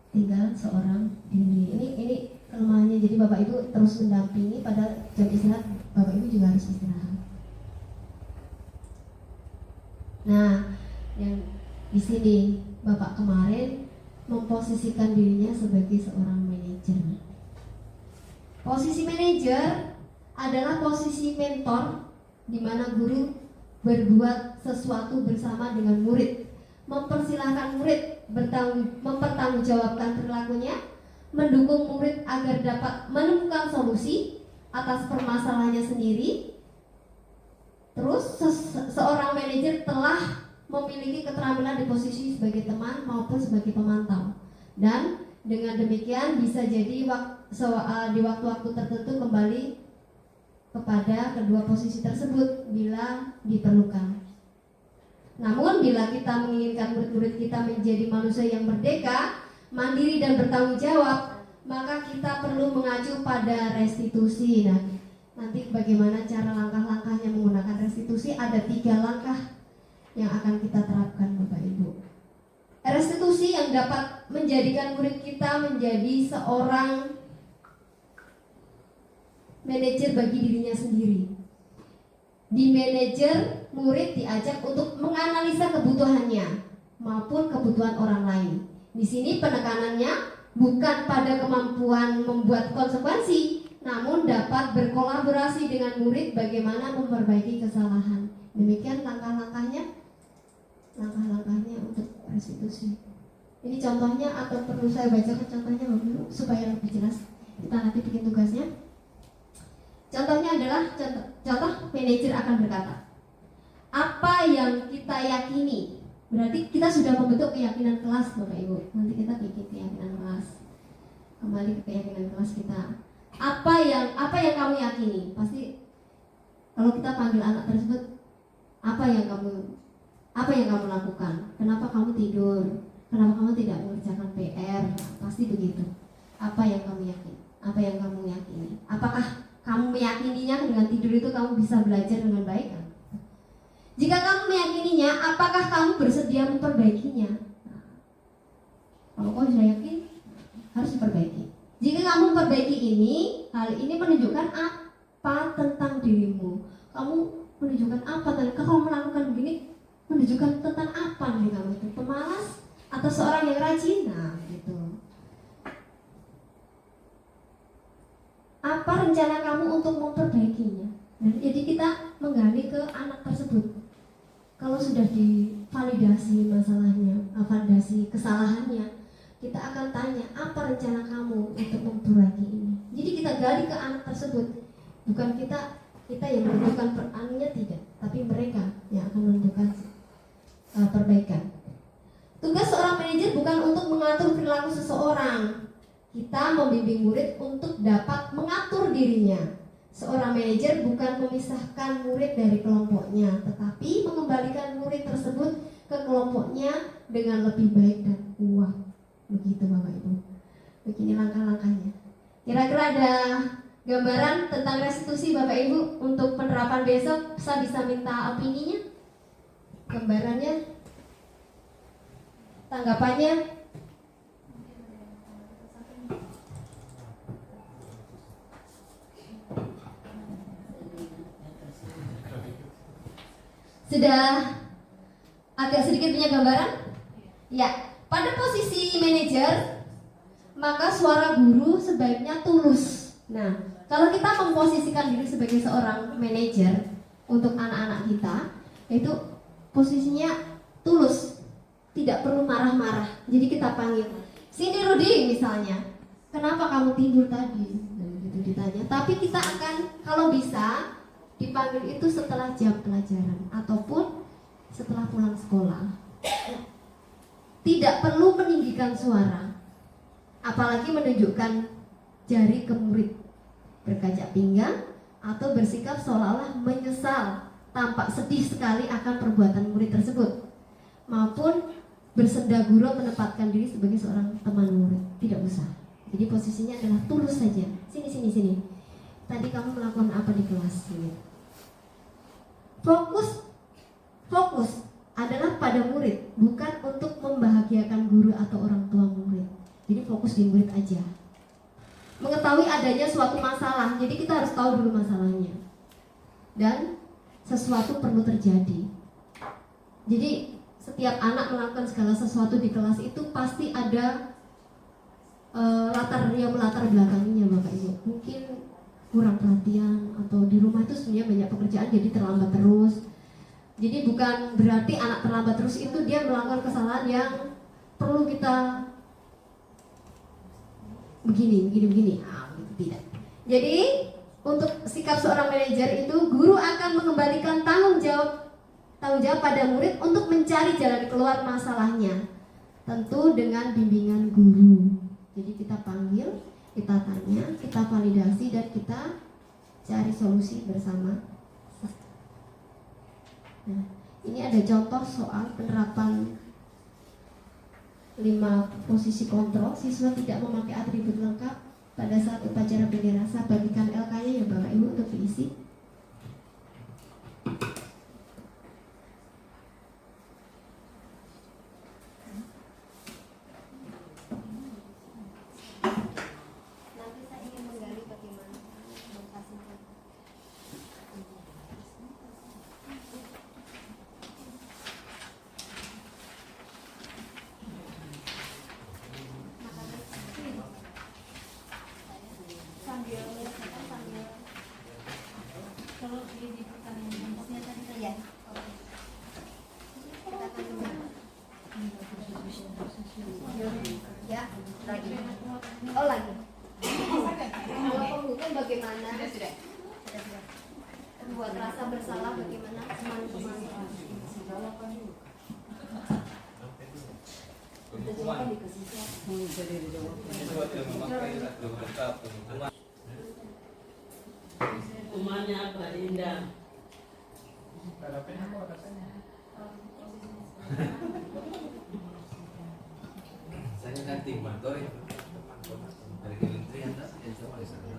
tinggal seorang diri. Ini kelemahannya. Jadi Bapak Ibu terus mendampingi pada jam istirahat. Bapak Ibu juga harus istirahat. Nah, yang di sini Bapak kemarin memposisikan dirinya sebagai seorang manajer. Posisi manajer adalah posisi mentor, di mana guru berbuat sesuatu bersama dengan murid, mempersilahkan murid mempertanggungjawabkan perilakunya, mendukung murid agar dapat menemukan solusi atas permasalahannya sendiri. Terus seorang manajer telah memiliki keterampilan di posisi sebagai teman maupun sebagai pemantau, dan dengan demikian bisa jadi di waktu-waktu tertentu kembali kepada kedua posisi tersebut bila diperlukan. Namun bila kita menginginkan murid-murid kita menjadi manusia yang merdeka, mandiri dan bertanggung jawab, maka kita perlu mengacu pada restitusi. Nah, nanti bagaimana cara langkah-langkahnya menggunakan restitusi? Ada 3 langkah yang akan kita terapkan Bapak Ibu. Restitusi yang dapat menjadikan murid kita menjadi seorang manajer bagi dirinya sendiri. Di manajer, murid diajak untuk menganalisa kebutuhannya maupun kebutuhan orang lain. Di sini penekanannya bukan pada kemampuan membuat konsekuensi, namun dapat berkolaborasi dengan murid bagaimana memperbaiki kesalahan. Demikian langkah-langkahnya untuk restitusi. Ini contohnya atau perlu saya bacakan contohnya dulu supaya lebih jelas. Kita nanti bikin tugasnya. Contohnya adalah contoh manajer akan berkata, apa yang kita yakini. Berarti kita sudah membentuk keyakinan kelas Bapak Ibu. Nanti kita bikin keyakinan kelas. Kembali ke keyakinan kelas kita. Apa yang kamu yakini? Pasti kalau kita panggil anak tersebut, apa yang kamu lakukan? Kenapa kamu tidur? Kenapa kamu tidak mengerjakan PR? Pasti begitu. Apa yang kamu yakini? Apa yang kamu yakini? Apakah kamu meyakininya dengan tidur itu kamu bisa belajar dengan baik? Jika kamu meyakininya, apakah kamu bersedia memperbaikinya? Kalau kau sudah yakin, harus diperbaiki. Jika kamu memperbaiki ini, hal ini menunjukkan apa tentang dirimu. Kamu menunjukkan apa tentang kalau melakukan begini, menunjukkan tentang apa diri kamu itu? Pemalas atau seorang yang rajin? Nah, gitu. Apa rencana kamu untuk memperbaikinya? Jadi kita menggali ke anak tersebut. Kalau sudah divalidasi masalahnya, validasi kesalahannya, kita akan tanya apa rencana kamu untuk memperbaiki ini. Jadi kita gali ke anak tersebut. Bukan kita yang menentukan peranunya, tidak, tapi mereka yang akan menentukan perbaikan. Tugas seorang manajer bukan untuk mengatur perilaku seseorang. Kita membimbing murid untuk dapat mengatur dirinya. Seorang manajer bukan memisahkan murid dari kelompoknya, tetapi mengembalikan murid tersebut ke kelompoknya dengan lebih baik dan kuat. Begitu Bapak Ibu. Begini langkah-langkahnya. Kira-kira ada gambaran tentang restitusi Bapak Ibu untuk penerapan besok? Saya bisa minta opininya? Gambarannya? Tanggapannya? Sudah agak sedikit punya gambaran? Ya, pada posisi manajer, maka suara guru sebaiknya tulus. Nah, kalau kita memposisikan diri sebagai seorang manajer untuk anak-anak kita, itu posisinya tulus, tidak perlu marah-marah. Jadi kita panggil, sini Rudi misalnya, kenapa kamu tidur tadi? Nah, gitu ditanya. Tapi kita akan, kalau bisa, dipanggil itu setelah jam pelajaran ataupun setelah pulang sekolah. Tidak perlu meninggikan suara, apalagi menunjukkan jari ke murid, berkacak pinggang atau bersikap seolah-olah menyesal, tampak sedih sekali akan perbuatan murid tersebut, maupun bersenda gurau menempatkan diri sebagai seorang teman murid. Tidak usah. Jadi posisinya adalah tulus saja. Sini. Tadi kamu melakukan apa di kelas? Fokus adalah pada murid, bukan untuk membahagiakan guru atau orang tua murid. Jadi fokus di murid aja. Mengetahui adanya suatu masalah, jadi kita harus tahu dulu masalahnya. Dan sesuatu perlu terjadi. Jadi setiap anak melakukan segala sesuatu di kelas itu pasti ada latar belakangnya Bapak Ibu. Mungkin kurang perhatian atau di rumah itu sebenarnya banyak pekerjaan jadi terlambat terus. Jadi bukan berarti anak terlambat terus itu dia melakukan kesalahan yang perlu kita begini. Tidak. Jadi untuk sikap seorang manajer itu, guru akan mengembalikan tanggung jawab pada murid untuk mencari jalan keluar masalahnya, tentu dengan bimbingan guru. Jadi kita panggil, kita tanya, kita validasi, dan kita cari solusi bersama. Nah, ini ada contoh soal penerapan 5 posisi kontrol. Siswa tidak memakai atribut lengkap pada saat upacara bendera. Saya bagikan LK-nya ya Bapak Ibu untuk diisi. Nanti saya ingin menggali bagaimana memfasilitasi. Kalau di pertanyaan kelompoknya tadi kan Iya. Kita akan ya lagi. Oh lagi. Kalau penghukum bagaimana? Sudah. Membuat rasa bersalah bagaimana teman-teman? Hukumannya apa, Indah? Saya ganti mantoy dari kementerian tadi sama di sana.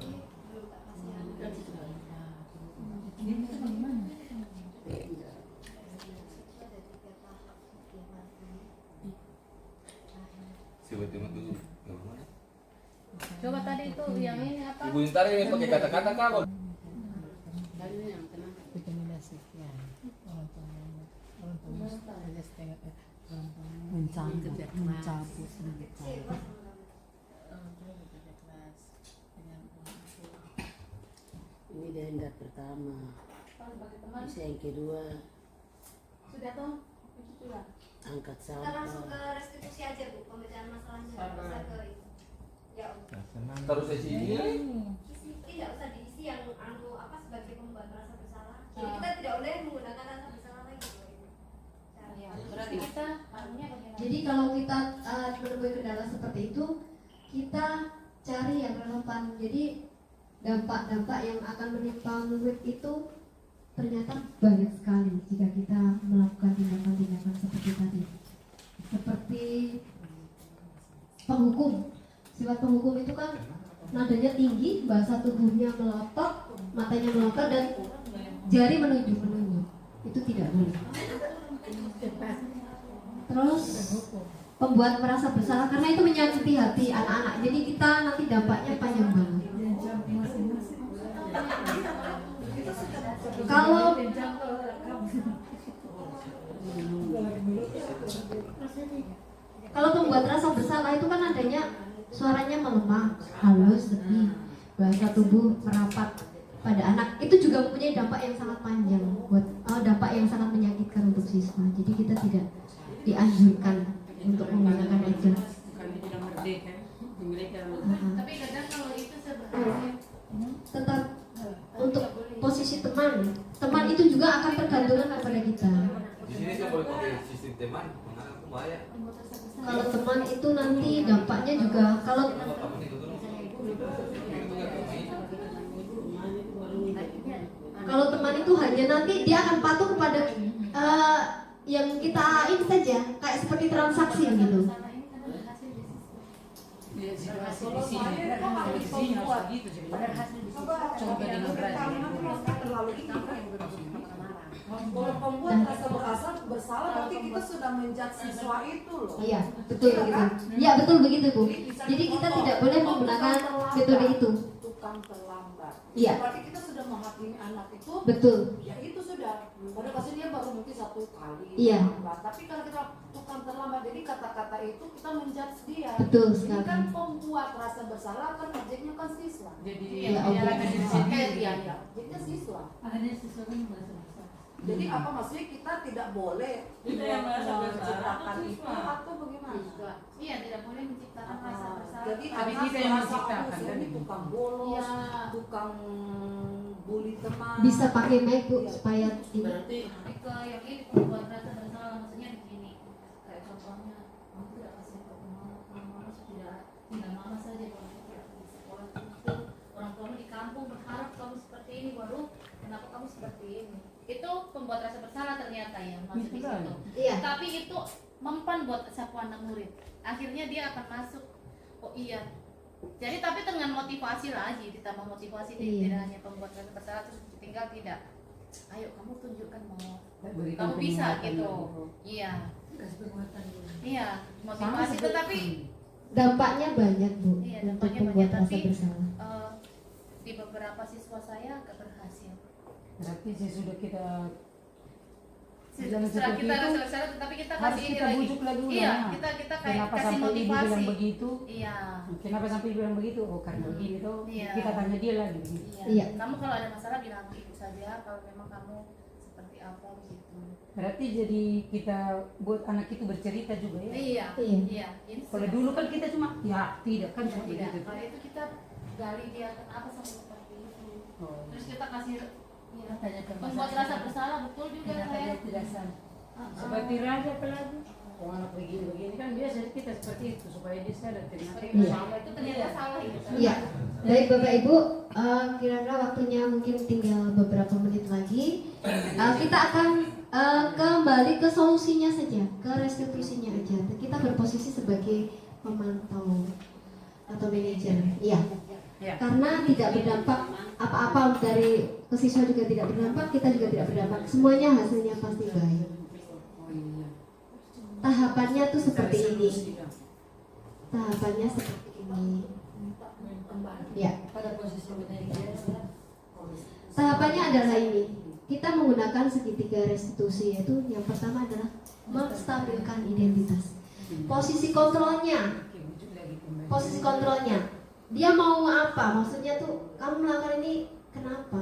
Siapa teman dulu? coba tadi itu yang ini apa? Ibu Intar ini pakai kata-kata kalau mencabut ini denda pertama, bisa yang kedua Sudah toh? Sudah. angkat Kita langsung sampah. ke restitusi aja Bu, pemecahan masalahnya. Nggak usah ke itu. Ya Allah. terus sesi ini Tidak usah diisi yang sebagai pembuat rasa bersalah. Jadi kita tidak boleh menggunakan rasa bersalah lagi. Ya, berarti kita anunya bagaimana? Jadi kalau kita menemui kendala seperti itu, kita cari yang relevan. Jadi dampak-dampak yang akan menimpa murid itu ternyata banyak sekali jika kita melakukan tindakan-tindakan seperti tadi. Seperti penghukum. Sifat penghukum itu kan nadanya tinggi, bahasa tubuhnya melotot, matanya melotot, dan jari menunjuk-menunjuk. Itu tidak boleh. Terus pembuat merasa bersalah karena itu menyakiti hati anak-anak. Jadi kita nanti dampaknya panjang banget. Kalau pembuat rasa bersalah itu kan adanya suaranya melemah, halus, sedih, bahasa tubuh merapat pada anak. Itu juga mempunyai dampak yang sangat panjang, dampak yang sangat menyakitkan untuk siswa. Jadi kita tidak dianjurkan untuk menggunakan itu. Tapi kadang kalau itu sebenarnya Tetap untuk posisi teman itu juga akan tergantungan kepada kita. Di sini saya boleh pakai sistem teman, karena aku bahaya. Kalau teman itu nanti dampaknya juga kalau teman itu hanya nanti dia akan patuh kepada yang kita ini saja, kayak seperti transaksi gitu. Kalau saya kok harus pembuat gitu sebenarnya. Coba dengan terlalu tinggi kan. Kalau pembuat rasa bersalah berarti kita sudah menjudge siswa itu loh. Iya, betul begitu. Iya, betul begitu, Bu. Jadi kita tidak boleh menggunakan metode itu. Tukang terlambat. Iya. Berarti kita sudah menghakimi anak itu. Betul. Ya itu sudah. Pada kasih dia baru mungkin 1 kali. Iya. Terlambat. Tapi kalau kita tukang terlambat, jadi kata-kata itu kita menjudge dia. Betul Ini sekali. kan pembuat rasa bersalah kan objeknya kan siswa. Jadi Ya, menyalahkan diri sendiri. Iya, iya. Jadinya siswa. akhirnya sesuatu yang merasa bersalah. Jadi apa maksudnya kita tidak boleh Itu yang merasa bersalah menciptakan itu itu siswa. atau bagaimana? Iya, tidak boleh menciptakan rasa bersalah. Jadi Tapi anak kita yang merasa, menciptakan, "Oh, saya kan? ini tukang bolos, Iya. tukang bully teman." Bisa pakai mic, Bu, supaya ini. Berarti Ke yang ini membuat rasa bersalah maksudnya begini. Kayak contohnya, kamu tidak kasih tahu mama sudah tinggal mama saja kalau tidak di sekolah itu orang tuamu di kampung berharap kamu seperti ini baru kenapa kamu seperti ini. Itu pembuat rasa bersalah ternyata ya masuk di situ. Iya. Tapi itu mempan buat siapa anak murid. Akhirnya dia akan masuk. Oh iya. Jadi tapi dengan motivasi lagi, ditambah motivasi Iya. tidak hanya pembuat rasa bersalah terus tinggal tidak. Ayo kamu tunjukkan mau Berikan kamu bisa penguatan gitu. dulu. Iya. Kasih penguatan dulu. Iya, Sama motivasi seperti- tetapi Dampaknya banyak, Bu, Iya, untuk dampaknya membuat banyak, rasa tapi- bersalah. di beberapa siswa saya agak berhasil. Berarti sesudah kita Setelah seperti kita itu, rasa bersalah tetapi kita harus kasih ini kita lagi. bujuk lagi Iya, ulama. kita kayak Kenapa kasih sampai dia motivasi. bilang begitu? Iya. Kenapa sampai bilang begitu? Oh karena begini tuh. Iya. Kita tanya dia lagi. Iya. Iya. Kamu kalau ada masalah bilang ibu saja kalau memang kamu seperti apa gitu. Berarti jadi kita buat anak itu bercerita juga ya. Iya. Iya. Iya. Ini Kalau dulu kan kita cuma ya tidak kan cuma tidak. begitu. Kalau itu kita gali dia kenapa sampai seperti itu. Oh. Terus kita kasih ya, Tanyakan membuat rasa bersalah betul juga saya. tidak sadar. Seperti raja apalagi. Oh, anak begini-begini kan biasa kita seperti itu supaya dia sadar ternyata itu Iya. salah. Itu ternyata salah itu. Iya. Baik Bapak Ibu, kira-kira waktunya mungkin tinggal beberapa menit lagi. Kita akan kembali ke solusinya saja, ke restitusinya aja. Kita berposisi sebagai pemantau atau manajer. Iya. Ya. Karena tidak berdampak apa-apa dari ke siswa juga tidak berdampak, kita juga tidak berdampak. Semuanya hasilnya pasti baik. Oh iya. Tahapannya tuh seperti Cari ini. solusi, ya. Tahapannya seperti ini. Ya. Pada posisi manajer. Tahapannya adalah ini. Kita menggunakan segitiga restitusi, yaitu yang pertama adalah menstabilkan identitas. Posisi kontrolnya. Oke, bujuk lagi kembali. Posisi kontrolnya. Dia mau apa? Maksudnya tuh kamu melakukan ini kenapa?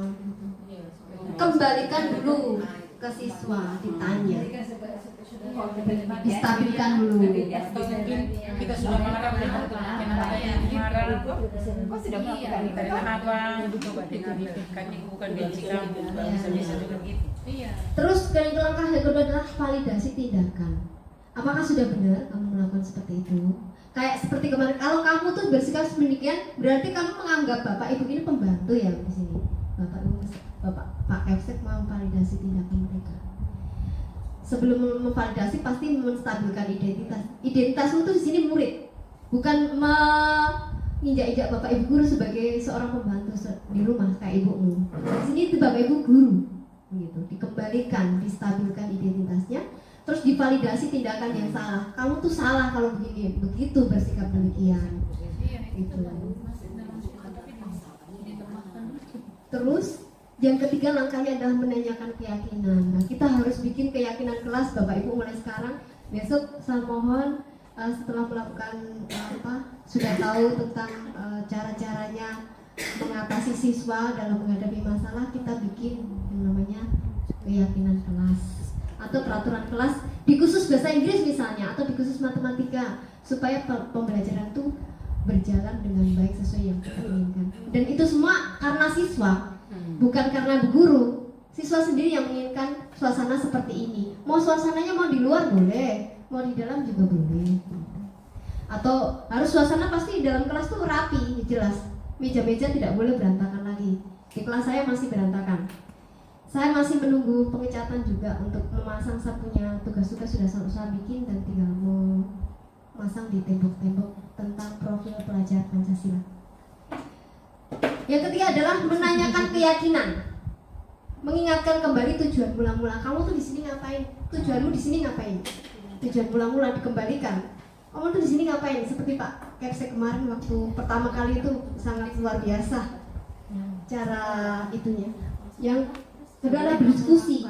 Iya, Kembalikan dulu ke siswa, ditanya. Distabilkan dulu. kita sudah marah kenapa marah kok tidak melakukan ini kenapa coba dengarkan ini bukan benci kamu bisa juga begitu. Iya. Terus langkah yang kedua adalah validasi tindakan. Apakah sudah benar kamu melakukan seperti itu? Kayak seperti kemarin, kalau kamu tuh bersikap demikian, berarti kamu menganggap bapak ibu ini pembantu ya di sini. Pak Kepsek memvalidasi tindakan mereka. Sebelum memvalidasi pasti menstabilkan identitas. Identitasmu tuh di sini murid, bukan menginjak-injak Bapak Ibu guru sebagai seorang pembantu di rumah kayak ibumu. Di sini itu Bapak Ibu guru, gitu. Dikembalikan, distabilkan identitasnya, terus divalidasi tindakan yang salah. Kamu tuh salah kalau begini, begitu bersikap demikian. Gitu. Terus yang ketiga langkahnya adalah menanyakan keyakinan. Nah, kita harus bikin keyakinan kelas Bapak Ibu mulai sekarang. Besok saya mohon setelah melakukan sudah tahu tentang cara-caranya mengatasi siswa dalam menghadapi masalah, kita bikin yang namanya keyakinan kelas atau peraturan kelas di khusus bahasa Inggris misalnya atau di khusus matematika, supaya pembelajaran itu berjalan dengan baik sesuai yang kita inginkan. Dan itu semua karena siswa, bukan karena guru. Siswa sendiri yang menginginkan suasana seperti ini. Mau suasananya mau di luar boleh, mau di dalam juga boleh. Atau harus suasana pasti di dalam kelas tuh rapi, jelas. Meja-meja tidak boleh berantakan lagi. Di kelas saya masih berantakan. Saya masih menunggu pengecatan juga untuk memasang sapunya. Tugas-tugas sudah saya bikin dan tinggal mau masang di tembok-tembok tentang profil pelajar Pancasila. Yang ketiga adalah menanyakan keyakinan. Mengingatkan kembali tujuan mula-mula. Kamu tuh di sini ngapain? Tujuanmu di sini ngapain? Tujuan mula-mula dikembalikan. Kamu tuh di sini ngapain? Seperti Pak Kepsek kemarin waktu pertama kali itu sangat luar biasa cara itunya. Yang kedua adalah berdiskusi.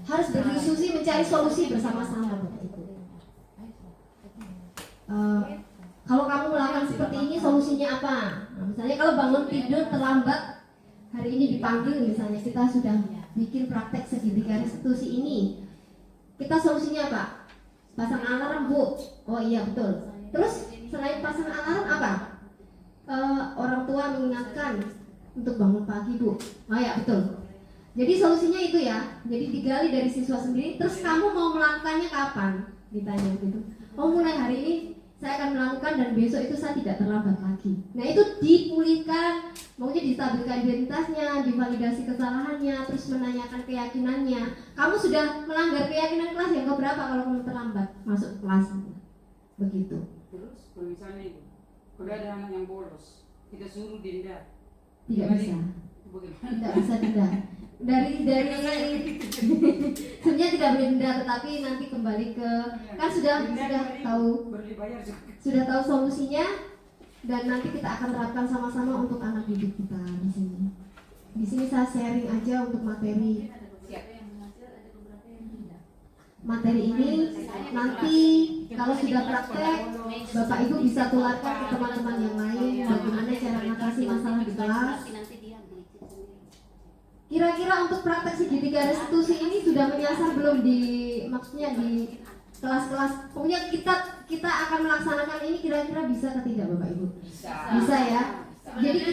Harus berdiskusi mencari solusi bersama-sama. Kalau kamu melakukan seperti ini solusinya apa? Nah, misalnya kalau bangun tidur terlambat, hari ini dipanggil misalnya kita sudah bikin praktek segitiga restitusi ini, kita solusinya apa? Pasang alarm Bu. Oh iya betul. Terus selain pasang alarm apa? Orang tua mengingatkan untuk bangun pagi Bu. Oh iya betul. Jadi solusinya itu ya. Jadi digali dari siswa sendiri. Terus kamu mau melakukannya kapan? Ditanya gitu. Oh mulai hari ini saya akan melakukan dan besok itu saya tidak terlambat lagi. Nah itu dipulihkan, maunya distabilkan identitasnya, divalidasi kesalahannya, terus menanyakan keyakinannya. Kamu sudah melanggar keyakinan kelas yang keberapa kalau kamu terlambat masuk kelas? Begitu. Terus kalau misalnya itu, kalau ada anak yang bolos, kita suruh denda. Tidak bisa. Bagaimana? Tidak bisa denda. Dari sebenarnya tidak boleh denda, tetapi nanti kembali ke kan sudah tahu solusinya dan nanti kita akan terapkan sama-sama untuk anak didik kita di sini. Di sini saya sharing aja untuk materi. Materi ini nanti kalau sudah praktek, Bapak Ibu bisa tularkan ke teman-teman yang lain bagaimana cara mengatasi masalah di kelas. Kira-kira untuk praktek segitiga restitusi ini sudah menyasar belum maksudnya di kelas-kelas? Pokoknya kita akan melaksanakan ini kira-kira bisa atau tidak Bapak Ibu? Bisa ya. Jadi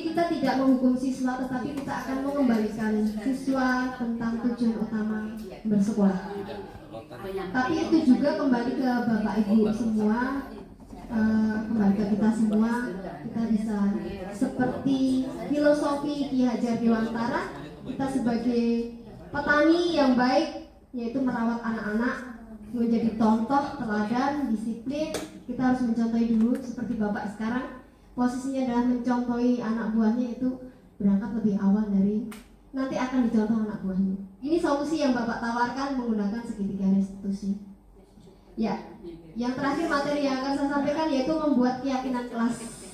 kita tidak menghukum siswa, tetapi kita akan mengembalikan siswa tentang tujuan utama bersekolah. Tapi itu juga kembali ke Bapak Ibu semua, kembali ke kita semua. Kita bisa seperti filosofi Ki Hajar Dewantara, kita sebagai petani yang baik, yaitu merawat anak-anak menjadi contoh, teladan, disiplin. Kita harus mencontohi dulu seperti Bapak sekarang. Posisinya adalah mencontohi anak buahnya, itu berangkat lebih awal dari nanti akan dicontoh anak buahnya. Ini solusi yang Bapak tawarkan menggunakan segitiga restitusi. Ya, yang terakhir materi yang akan saya sampaikan yaitu membuat keyakinan kelas.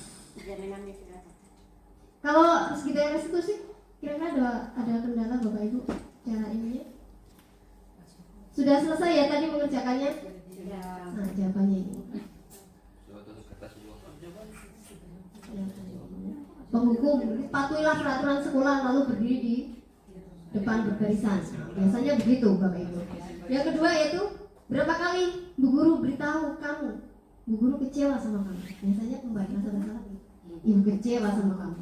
Kalau segitiga restitusi, kira-kira ada kendala Bapak Ibu cara ininya? Sudah selesai ya tadi mengerjakannya? Nah, jawabannya ini. Penghukum, patuhilah peraturan sekolah lalu berdiri di depan berbarisan. Biasanya begitu Bapak Ibu. Yang kedua yaitu berapa kali Bu Guru beritahu kamu, Bu Guru kecewa sama kamu. Biasanya kembali masalah Ibu kecewa sama kamu.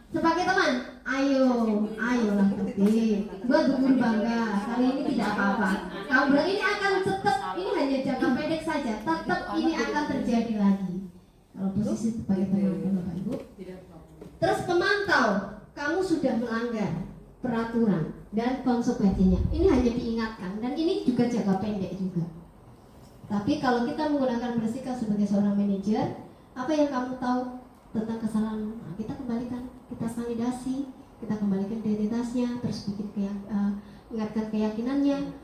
Sebagai teman, ayolah putih. Buat Bu Guru bangga. Kali ini tidak apa-apa. Kamu bilang ini akan tetap, ini hanya jangka pendek saja. Tetap ini akan terjadi lagi. Kalau posisi sebagai teman Bapak Ibu, peraturan dan konsekuensinya. Ini hanya diingatkan dan ini juga jangka pendek juga. Tapi kalau kita menggunakan bersikap sebagai seorang manajer, apa yang kamu tahu tentang kesalahan, nah, kita kembalikan, kita validasi, kita kembalikan identitasnya, terus ingatkan keyakinannya,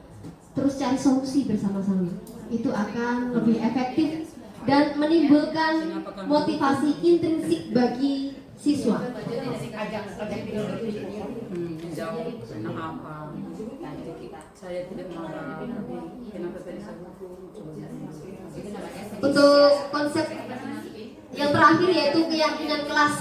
terus cari solusi bersama-sama. Itu akan lebih efektif dan menimbulkan motivasi intrinsik bagi siswa. Jauh tentang apa? Saya tidak marah, tapi kenapa tadi saya Untuk konsep yang terakhir yaitu keyakinan kelas.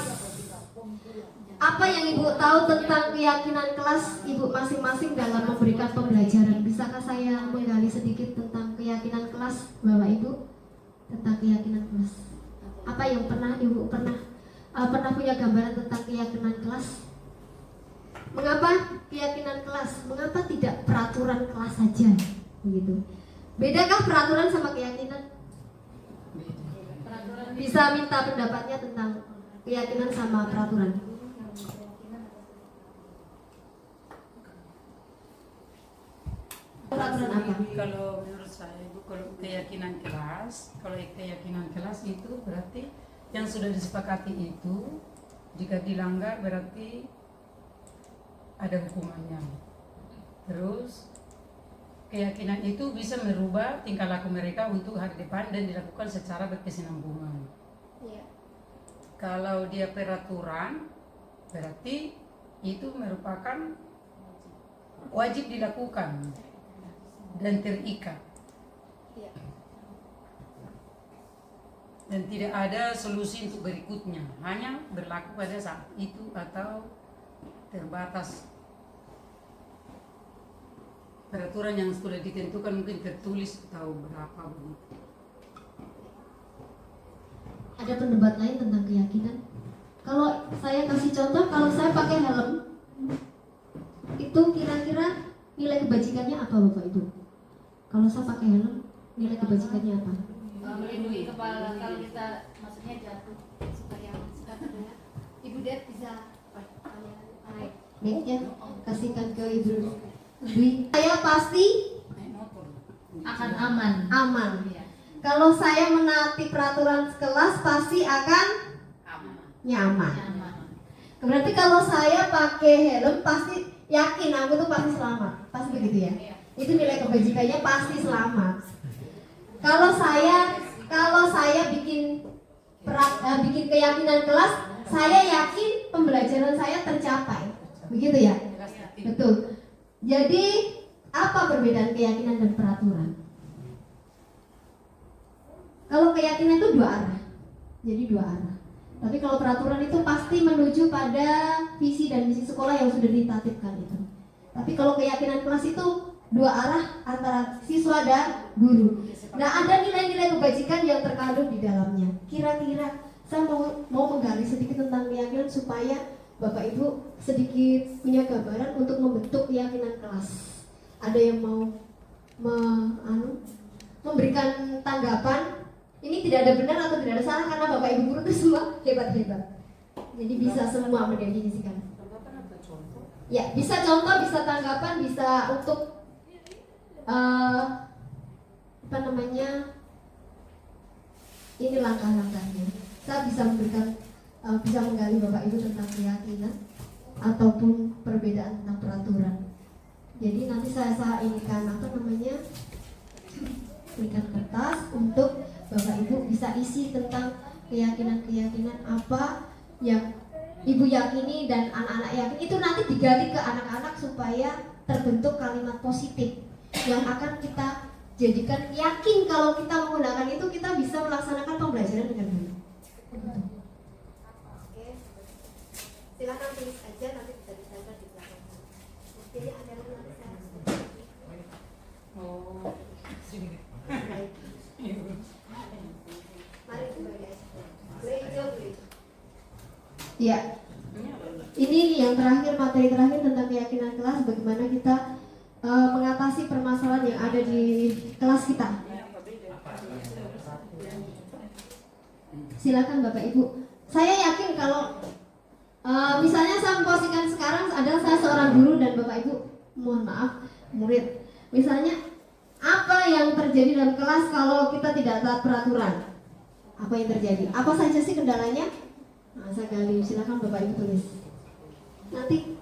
Apa yang Ibu tahu tentang keyakinan kelas Ibu masing-masing dalam memberikan pembelajaran? Bisakah saya menggali sedikit tentang keyakinan kelas, Bapak Ibu? Tentang keyakinan kelas. Apa yang pernah Ibu pernah punya gambaran tentang keyakinan kelas? Mengapa keyakinan kelas? Mengapa tidak peraturan kelas saja? Begitu. Bedakah peraturan sama keyakinan? Bisa minta pendapatnya tentang keyakinan sama peraturan. Peraturan apa? Kalau menurut saya Ibu, kalau keyakinan kelas itu berarti yang sudah disepakati itu jika dilanggar berarti ada hukumannya. Terus keyakinan itu bisa merubah tingkah laku mereka untuk hari depan dan dilakukan secara berkesinambungan. Iya. Kalau dia peraturan berarti itu merupakan wajib dilakukan dan terikat. Iya. Dan tidak ada solusi untuk berikutnya, hanya berlaku pada saat itu atau terbatas. Peraturan yang sudah ditentukan mungkin tertulis atau berapa begitu. Ada pendapat lain tentang keyakinan? Kalau saya kasih contoh, kalau saya pakai helm, itu kira-kira nilai kebajikannya apa, Bapak Ibu? Kalau saya pakai helm, nilai kebajikannya apa? Melindungi kepala kalau kita maksudnya jatuh supaya katanya Ibu Dep bisa Baiknya kasihkan ke Ibu Dwi. Saya pasti akan aman. aman. Iya. Kalau saya menaati peraturan kelas pasti akan nyaman. Aman. Berarti kalau saya pakai helm pasti yakin aku tuh pasti selamat. Pasti begitu ya. Itu nilai kebajikannya pasti selamat. Kalau saya bikin bikin keyakinan kelas, saya yakin pembelajaran saya tercapai. Begitu ya? Betul. Jadi apa perbedaan keyakinan dan peraturan? Kalau keyakinan itu dua arah. Jadi dua arah. Tapi kalau peraturan itu pasti menuju pada visi dan misi sekolah yang sudah ditatipkan itu. Tapi kalau keyakinan kelas itu dua arah antara siswa dan guru. Nah, ada nilai-nilai kebajikan yang terkandung di dalamnya. Kira-kira saya mau menggali sedikit tentang keyakinan supaya Bapak Ibu sedikit punya gambaran untuk membentuk keyakinan kelas. Ada yang mau memberikan tanggapan? Ini tidak ada benar atau tidak ada salah karena Bapak Ibu guru itu semua hebat-hebat. Jadi bisa semua mendefinisikan. Ya, bisa contoh, bisa tanggapan, bisa untuk ini langkah-langkahnya. Saya bisa memberikan bisa menggali Bapak Ibu tentang keyakinan ataupun perbedaan tentang peraturan. Jadi nanti saya inikan berikan kertas untuk Bapak Ibu bisa isi tentang keyakinan-keyakinan apa yang Ibu yakini dan anak-anak yakin. Itu nanti digali ke anak-anak supaya terbentuk kalimat positif yang akan kita jadikan yakin kalau kita menggunakan itu kita bisa melaksanakan pembelajaran dengan baik. Oke, silakan tulis aja nanti bisa ditempel di belakang. Jadi ada yang nanti saya mari kembali aja. Boleh hijau, boleh. Ya, ini yang terakhir, materi terakhir tentang keyakinan kelas, bagaimana kita mengatasi permasalahan yang ada di kelas kita. Silakan Bapak Ibu. Saya yakin kalau Misalnya saya memposisikan sekarang adalah saya seorang guru dan Bapak Ibu, mohon maaf, murid. Misalnya, apa yang terjadi dalam kelas kalau kita tidak taat peraturan? Apa yang terjadi? Apa saja sih kendalanya? Nah, saya gali, silakan Bapak Ibu tulis. Nanti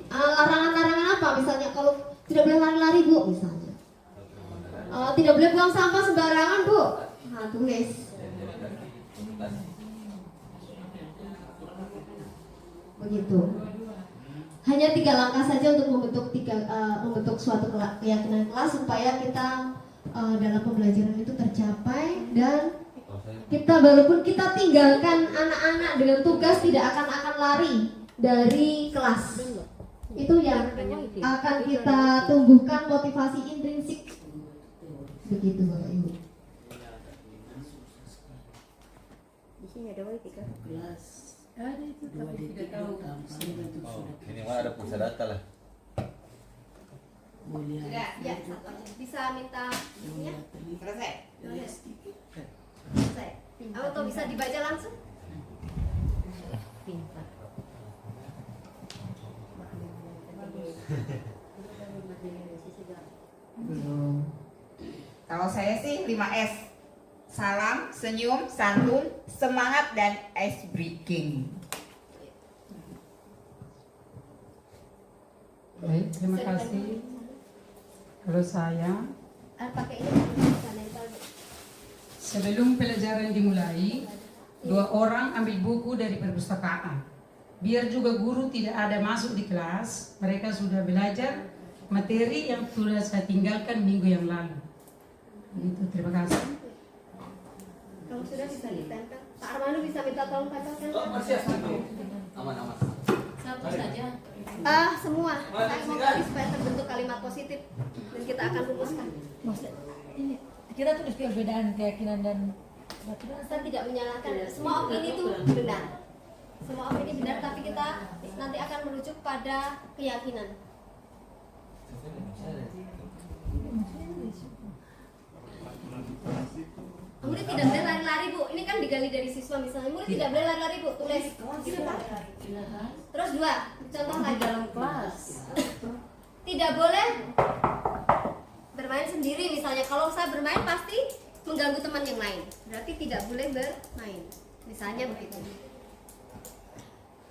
larangan-larangan apa? Misalnya kalau tidak boleh lari-lari Bu, misalnya. Tidak boleh buang sampah sembarangan Bu. Nah, tulis. Begitu. Hanya 3 langkah saja untuk membentuk suatu keyakinan kelas supaya kita dalam pembelajaran itu tercapai, dan kita walaupun kita tinggalkan anak-anak dengan tugas tidak akan lari dari kelas. Itu yang akan kita tumbuhkan motivasi intrinsik. Begitu Bapak Ibu. Di sini ada wifi kan? Gelas. Ada itu tapi tidak tahu. Minimal ada pulsa data lah. Sudah, ya, bisa minta ininya? Selesai. Selesai. Atau bisa dibaca langsung? Pintar. Kalau saya sih 5S. Salam, senyum, santun, semangat, dan ice breaking. Baik, terima kasih. Kalau saya, Pakai ini bisa nempel. sebelum pelajaran dimulai, 2 orang ambil buku dari perpustakaan. Biar juga guru tidak ada masuk di kelas, mereka sudah belajar materi yang sudah saya tinggalkan minggu yang lalu. Begitu, terima kasih. Kalau sudah bisa ditempel. Pak Armando bisa minta tolong tempelkan. Aman. Satu saja. Semua. Saya mau gali supaya terbentuk kalimat positif dan kita akan rumuskan. Ini kita tulis perbedaan keyakinan dan peraturan. Saya tidak menyalahkan. Semua opini itu benar. Semua opini benar, tapi kita nanti akan merujuk pada keyakinan. Murid tidak boleh lari-lari Bu. Ini kan digali dari siswa misalnya. Murid tidak boleh lari-lari Bu. Tulis. Terus 2. Contoh lagi. Dalam kelas. Tidak boleh bermain sendiri misalnya. Kalau saya bermain pasti mengganggu teman yang lain. Berarti tidak boleh bermain. Misalnya begitu.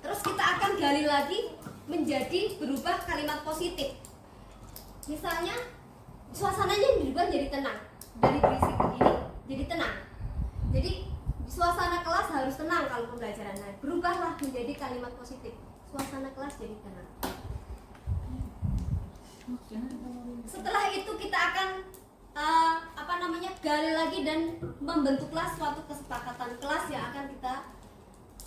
Terus kita akan gali lagi menjadi berubah kalimat positif. Misalnya suasananya dirubah jadi tenang. Dari berisik begini jadi tenang. Jadi suasana kelas harus tenang kalau pembelajaran. Nah, berubahlah menjadi kalimat positif. Suasana kelas jadi tenang. Setelah itu kita akan gali lagi dan membentuklah suatu kesepakatan kelas yang akan kita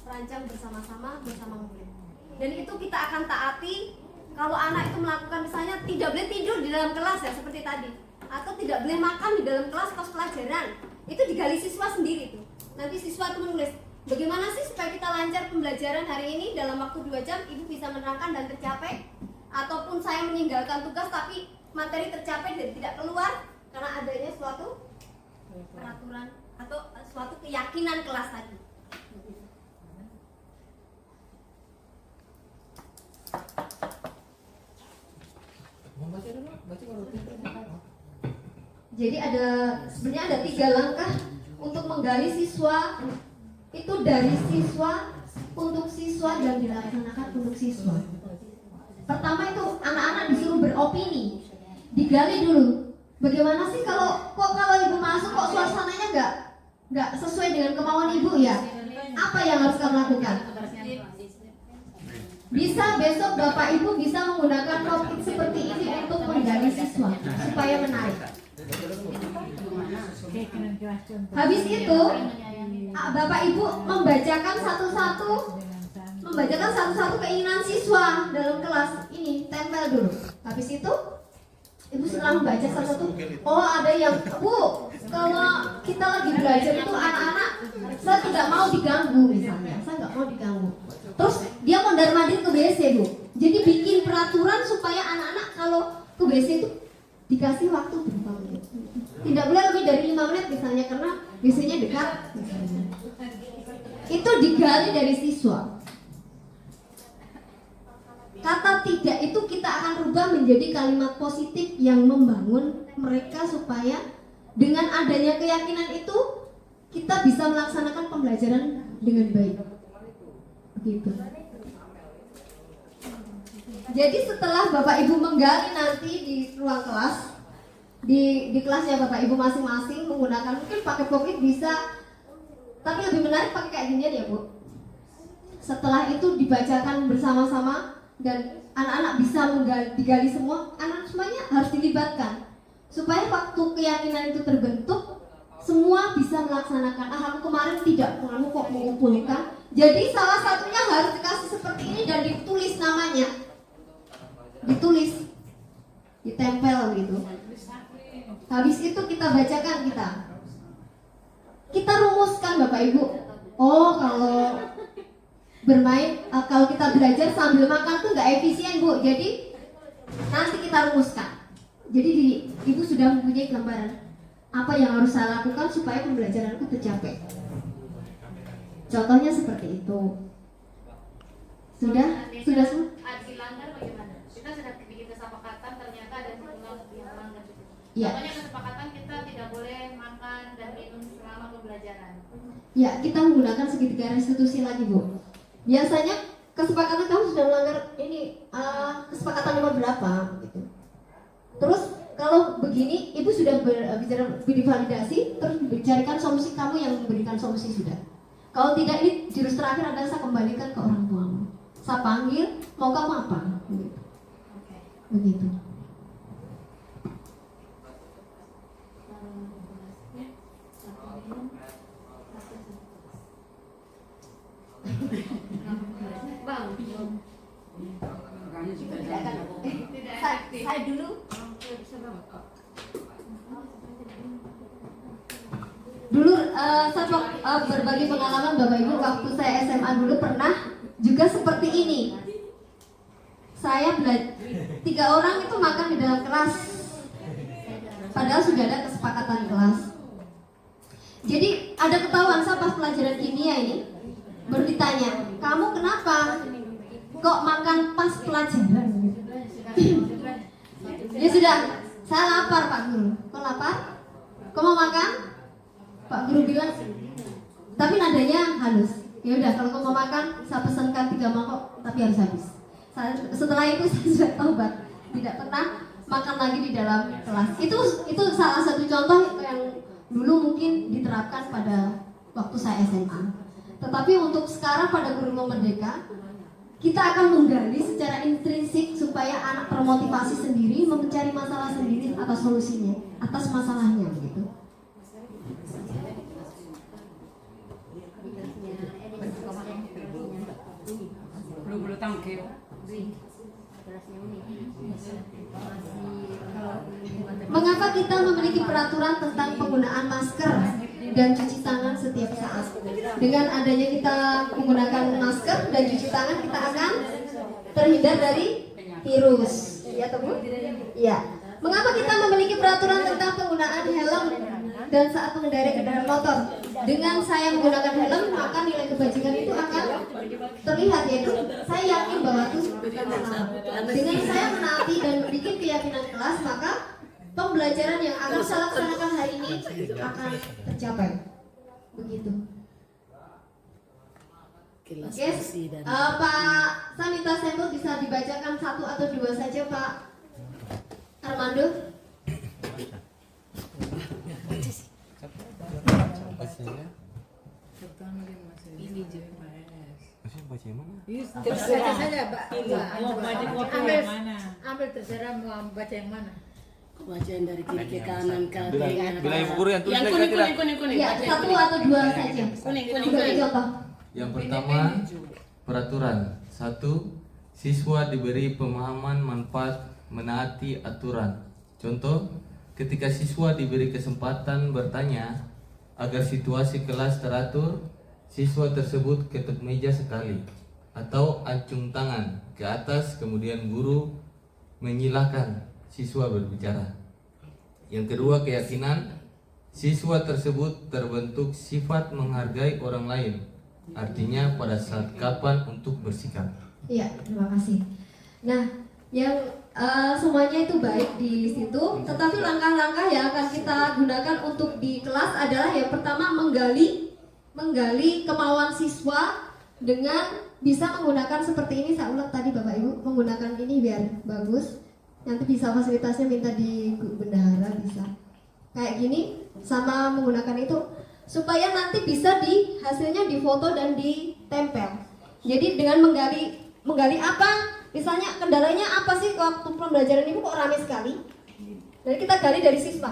rancang bersama-sama bersama murid. Dan itu kita akan taati kalau anak itu melakukan misalnya tidak boleh tidur di dalam kelas ya seperti tadi, atau tidak boleh makan di dalam kelas pas pelajaran. Itu digali siswa sendiri tuh. Nanti siswa itu menulis bagaimana sih supaya kita lancar pembelajaran hari ini dalam waktu 2 jam ibu bisa menerangkan dan tercapai, ataupun saya meninggalkan tugas tapi materi tercapai dan tidak keluar karena adanya suatu peraturan atau suatu keyakinan kelas tadi. Jadi sebenarnya ada 3 langkah untuk menggali siswa, itu dari siswa untuk siswa dan dilaksanakan untuk siswa. Pertama itu anak-anak disuruh beropini, digali dulu. Bagaimana sih kalau ibu masuk kok suasananya nggak sesuai dengan kemauan ibu ya? Apa yang harus kamu lakukan? Bisa besok bapak ibu bisa menggunakan topik seperti ini untuk menggali siswa supaya menarik. Habis itu bapak ibu membacakan satu-satu keinginan siswa dalam kelas ini, tempel dulu. Habis itu ibu setelah membaca satu-satu, oh ada yang bu, kalau kita lagi belajar itu anak-anak saya tidak mau diganggu misalnya, saya nggak mau diganggu. Terus dia mondar-mandir ke WC bu, jadi bikin peraturan supaya anak-anak kalau ke WC itu dikasih waktu berapa menit. Tidak boleh lebih dari 5 menit misalnya karena WC-nya dekat misalnya. itu digali dari siswa. Kata tidak itu kita akan rubah menjadi kalimat positif yang membangun mereka supaya dengan adanya keyakinan itu kita bisa melaksanakan pembelajaran dengan baik. Begitu. Jadi setelah Bapak Ibu menggali nanti di ruang kelas, di kelasnya Bapak Ibu masing-masing menggunakan mungkin pakai pocket bisa, tapi lebih menarik pakai kayak ginian ya Bu. Setelah itu dibacakan bersama-sama dan anak-anak bisa digali semua, anak semuanya harus dilibatkan supaya waktu keyakinan itu terbentuk semua bisa melaksanakan. Aku kemarin tidak kamu kok mengumpulkan. Jadi salah satunya harus dikasih seperti ini dan ditulis namanya, ditulis, ditempel gitu. Habis itu kita bacakan, kita rumuskan Bapak Ibu. Oh kalau bermain, kalau kita belajar sambil makan tuh nggak efisien Bu. Jadi nanti kita rumuskan. Jadi Ibu sudah mempunyai gambaran apa yang harus saya lakukan supaya pembelajaranku tercapai. Contohnya seperti itu. Sudah semua? Dilanggar bagaimana? Kita sudah bikin kesepakatan, ternyata ada yang melanggar. Ya. Contohnya kesepakatan kita tidak boleh makan dan minum selama pembelajaran. Ya, kita menggunakan segitiga restitusi lagi Bu. Biasanya kesepakatan kamu sudah melanggar ini kesepakatan nomor berapa gitu. Terus kalau begini ibu sudah bicara divalidasi, terus bicarakan solusi, kamu yang memberikan solusi sudah. Kalau tidak, ini jurus terakhir adalah saya kembalikan ke orang tuamu. Saya panggil, mau kamu apa? Begitu. Begitu. Bang, Saya dulu. Dulu saya berbagi pengalaman Bapak Ibu waktu saya SMA dulu pernah juga seperti ini. Saya 3 orang itu makan di dalam kelas, padahal sudah ada kesepakatan kelas. Jadi ada ketahuan saya pas pelajaran kimia ini baru ditanya, kamu kenapa kok makan pas pelajaran? Ya sudah, saya lapar Pak Guru. Kok lapar? Kok mau makan? Pak Guru bilang, tapi nadanya halus. Ya udah, kalau kau mau makan, saya pesankan 3 mangkok, tapi harus habis. Setelah itu saya sudah taubat, tidak pernah makan lagi di dalam kelas. Itu salah satu contoh yang dulu mungkin diterapkan pada waktu saya SMA. Tetapi untuk sekarang pada Guru Merdeka, kita akan menggali secara intrinsik supaya anak termotivasi sendiri, mencari masalah sendiri atas solusinya, atas masalahnya gitu. Mengapa kita memiliki peraturan tentang penggunaan masker dan cuci tangan setiap saat? Dengan adanya kita menggunakan masker dan cuci tangan, kita akan terhindar dari virus. Ya, Bu? Ya. Mengapa kita memiliki peraturan tentang penggunaan helm dan saat mengendarai kendaraan motor? Dengan saya menggunakan helm, maka nilai kebajikan itu akan terlihat, yaitu saya yakin bahwa itu dengan saya menaati dan bikin keyakinan kelas, maka pembelajaran yang akan saya laksanakan hari ini akan tercapai. Begitu. Yes. Pak, saya minta sampel bisa dibacakan 1 atau 2 saja Pak Armando. Baca saja Pak. Ambil terserah mau baca yang mana. Bacaan dari kiri ke kanan ke Bila Ibu Guru yang tulis yang lagi tidak? kuning. Ya, 1 atau 2 saja. Kuning. Sebagai contoh. Yang pertama, peraturan. 1. Siswa diberi pemahaman manfaat menaati aturan. Contoh, ketika siswa diberi kesempatan bertanya agar situasi kelas teratur, siswa tersebut ketuk meja sekali atau acung tangan ke atas, kemudian guru menyilahkan siswa berbicara. Yang kedua, keyakinan. Siswa tersebut terbentuk sifat menghargai orang lain Artinya pada saat kapan untuk bersikap. Iya, terima kasih. Nah, yang semuanya itu baik di situ, tetapi langkah-langkah yang akan kita gunakan untuk di kelas adalah yang pertama menggali kemauan siswa dengan bisa menggunakan seperti ini. Saya ulang tadi Bapak Ibu, menggunakan ini biar bagus. Nanti bisa fasilitasnya minta di bendahara bisa. Kayak gini sama menggunakan itu supaya nanti bisa hasilnya difoto dan ditempel. Jadi dengan menggali apa? Misalnya kendalanya apa sih waktu pembelajaran Ibu kok ramai sekali? Jadi kita gali dari siswa.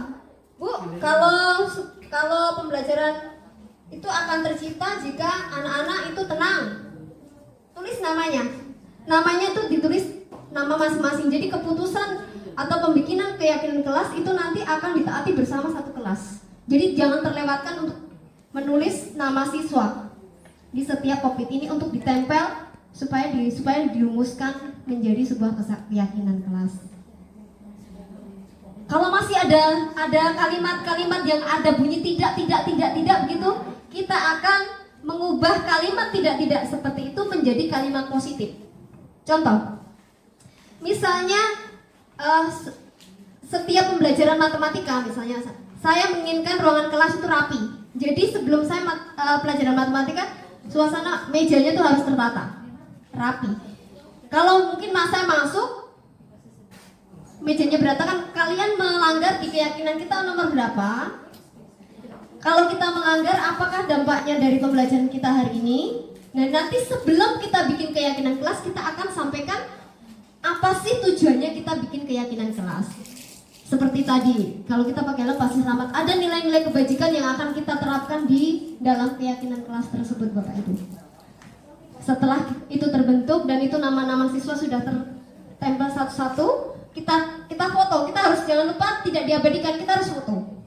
Bu, kalau pembelajaran itu akan tercipta jika anak-anak itu tenang. Tulis namanya. Namanya itu ditulis nama masing-masing. Jadi keputusan atau pembikinan keyakinan kelas itu nanti akan ditaati bersama satu kelas. Jadi jangan terlewatkan untuk menulis nama siswa di setiap kokpit ini untuk ditempel supaya dirumuskan menjadi sebuah keyakinan kelas. Kalau masih ada kalimat-kalimat yang ada bunyi tidak begitu, kita akan mengubah kalimat tidak seperti itu menjadi kalimat positif. Contoh, misalnya setiap pembelajaran matematika, misalnya saya menginginkan ruangan kelas itu rapi. Jadi sebelum saya pelajaran matematika, suasana mejanya itu harus tertata, rapi. Kalau mungkin saya masuk, mejanya berantakan, kalian melanggar di keyakinan kita nomor berapa? Kalau kita melanggar, apakah dampaknya dari pembelajaran kita hari ini? Nah, nanti sebelum kita bikin keyakinan kelas, kita akan sampaikan apa sih tujuannya kita bikin keyakinan kelas. Seperti tadi, kalau kita pakai lepas selamat, ada nilai-nilai kebajikan yang akan kita terapkan di dalam keyakinan kelas tersebut, Bapak Ibu. Setelah itu terbentuk dan itu nama-nama siswa sudah tertempel satu-satu, kita foto. Kita harus, jangan lupa tidak diabadikan, kita harus foto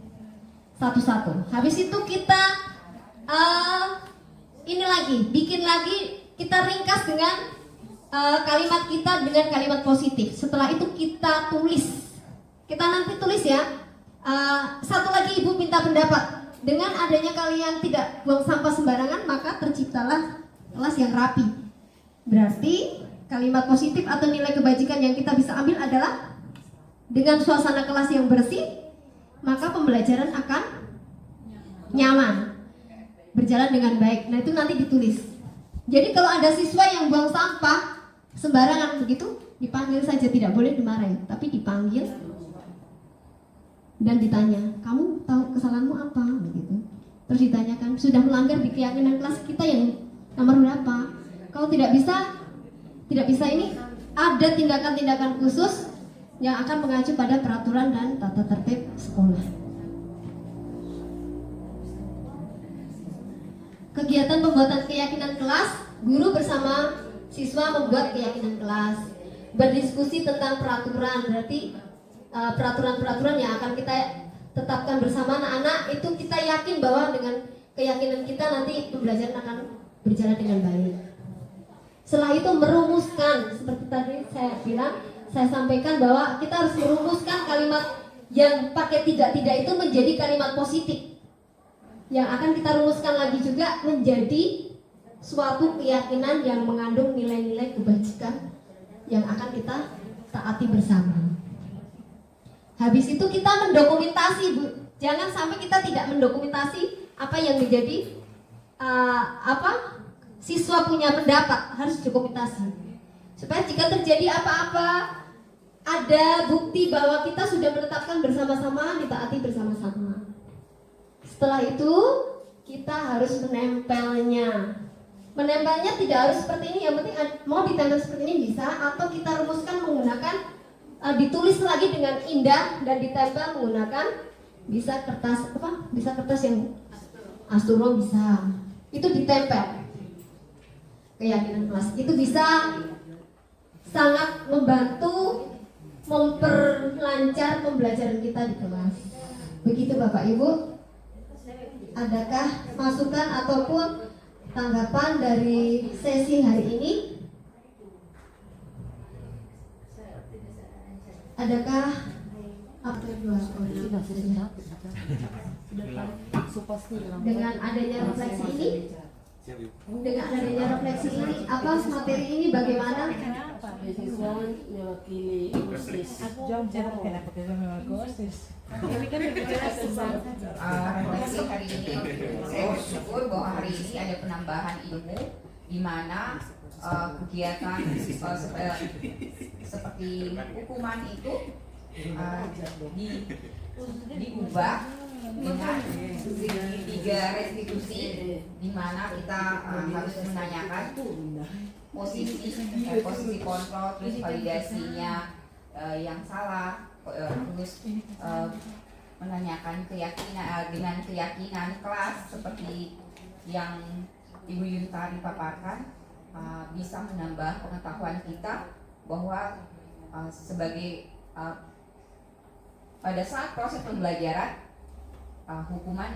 satu-satu. Habis itu kita bikin lagi, kita ringkas dengan kalimat kita dengan kalimat positif. Setelah itu kita tulis. Kita nanti tulis ya. Satu lagi Ibu minta pendapat. Dengan adanya kalian tidak buang sampah sembarangan, maka terciptalah kelas yang rapi. Berarti kalimat positif atau nilai kebajikan yang kita bisa ambil adalah dengan suasana kelas yang bersih, maka pembelajaran akan nyaman, berjalan dengan baik. Nah, itu nanti ditulis. Jadi kalau ada siswa yang buang sampah sembarangan begitu, dipanggil saja, tidak boleh dimarahi, tapi dipanggil dan ditanya, kamu tahu kesalahanmu apa? Begitu. Terus ditanyakan, sudah melanggar di keyakinan kelas kita yang nomor berapa? Kalau tidak bisa ini, ada tindakan-tindakan khusus yang akan mengacu pada peraturan dan tata tertib sekolah. Kegiatan pembuatan keyakinan kelas, guru bersama siswa membuat keyakinan kelas, berdiskusi tentang peraturan, berarti peraturan-peraturan yang akan kita tetapkan bersama anak-anak, itu kita yakin bahwa dengan keyakinan kita nanti pembelajaran akan berjalan dengan baik. Setelah itu merumuskan, seperti tadi saya sampaikan bahwa kita harus merumuskan kalimat yang pakai tidak itu menjadi kalimat positif, yang akan kita rumuskan lagi juga menjadi suatu keyakinan yang mengandung nilai-nilai kebajikan yang akan kita taati bersama. Habis itu kita mendokumentasi, Bu. Jangan sampai kita tidak mendokumentasi apa yang menjadi siswa punya pendapat, harus dokumentasi. Supaya jika terjadi apa-apa, ada bukti bahwa kita sudah menetapkan bersama-sama, ditaati bersama-sama. Setelah itu kita harus menempelnya. Menempelnya tidak harus seperti ini, yang penting mau ditempel seperti ini bisa, atau kita rumuskan menggunakan ditulis lagi dengan indah dan ditempel menggunakan bisa kertas yang asturo bisa. Itu ditempel. Keyakinan kelas itu bisa sangat membantu memperlancar pembelajaran kita di kelas. Begitu Bapak Ibu. Adakah masukan ataupun tanggapan dari sesi hari ini? Adakah dengan adanya refleksi ini Siap, Ibu. Dengan adanya refleksi ini, apa materi ini bagaimana? Beasiswa mewakili OSIS. Refleksi hari ini saya bersyukur bahwa hari ini ada penambahan ilmu di mana kegiatan seperti hukuman itu diubah dengan tiga restitusi di mana kita harus menanyakan posisi kontrol, terus validasinya yang salah, terus menanyakan keyakinan dengan keyakinan kelas seperti yang Ibu Yuntari paparkan, bisa menambah pengetahuan kita bahwa sebagai pada saat proses pembelajaran hukuman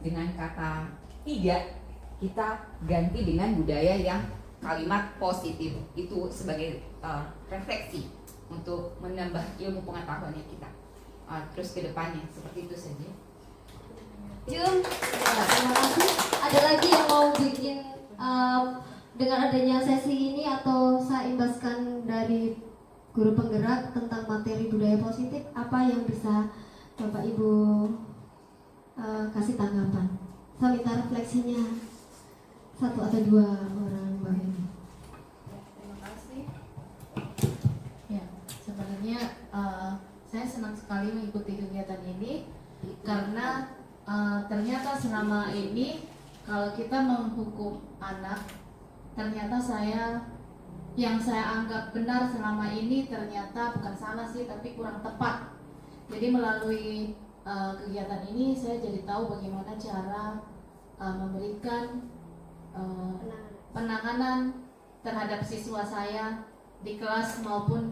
dengan kata tidak kita ganti dengan budaya yang kalimat positif, itu sebagai refleksi untuk menambah ilmu pengetahuannya kita terus ke depannya. Seperti itu saja. Jum, terima kasih. Ada lagi yang mau bikin dengan adanya sesi ini atau saya imbaskan dari guru penggerak tentang materi budaya positif, apa yang bisa Bapak Ibu kasih tanggapan? Saya minta refleksinya satu atau dua orang Bapak Ibu. Terima kasih. Ya, sebenarnya saya senang sekali mengikuti kegiatan ini karena ternyata selama ini kalau kita menghukum anak, ternyata yang saya anggap benar selama ini ternyata bukan salah sih, tapi kurang tepat. Jadi melalui kegiatan ini saya jadi tahu bagaimana cara memberikan penanganan terhadap siswa saya di kelas maupun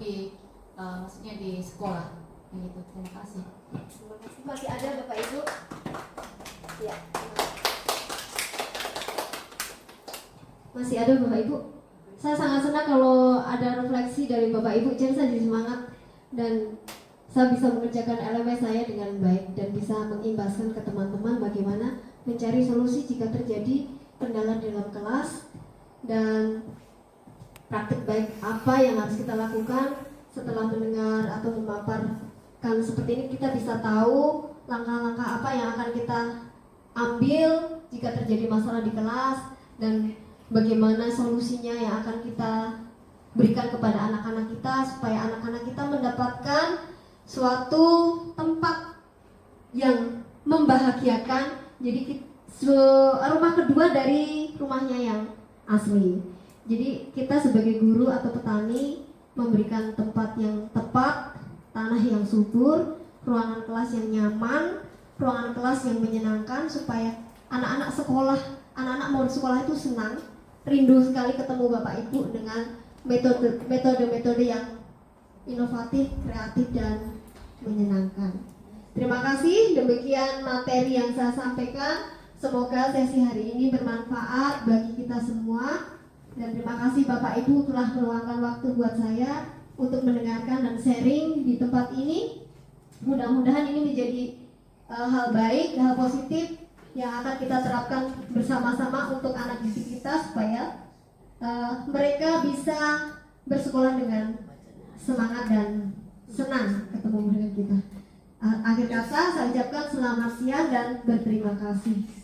maksudnya di sekolah. Begitu. Terima kasih. Masih ada Bapak Ibu? Ya. Masih ada Bapak Ibu? Saya sangat senang kalau ada refleksi dari Bapak Ibu, jadi saya jadi semangat dan saya bisa mengerjakan LMS saya dengan baik dan bisa mengimbaskan ke teman-teman bagaimana mencari solusi jika terjadi kendala dalam kelas dan praktik baik apa yang harus kita lakukan setelah mendengar atau memaparkan seperti ini. Kita bisa tahu langkah-langkah apa yang akan kita ambil jika terjadi masalah di kelas dan bagaimana solusinya yang akan kita berikan kepada anak-anak kita supaya anak-anak kita mendapatkan suatu tempat yang membahagiakan. Jadi rumah kedua dari rumahnya yang asli. Jadi kita sebagai guru atau petani memberikan tempat yang tepat, tanah yang subur, ruangan kelas yang nyaman, ruangan kelas yang menyenangkan supaya anak-anak sekolah, anak-anak mau sekolah itu senang, rindu sekali ketemu Bapak Ibu dengan metode-metode yang inovatif, kreatif dan menyenangkan. Terima kasih, demikian materi yang saya sampaikan. Semoga sesi hari ini bermanfaat bagi kita semua. Dan terima kasih Bapak Ibu telah meluangkan waktu buat saya untuk mendengarkan dan sharing di tempat ini. Mudah-mudahan ini menjadi hal baik, hal positif yang akan kita terapkan bersama-sama untuk anak didik kita supaya mereka bisa bersekolah dengan semangat dan senang ketemu dengan kita. Akhir kata saya ucapkan selamat siang dan berterima kasih.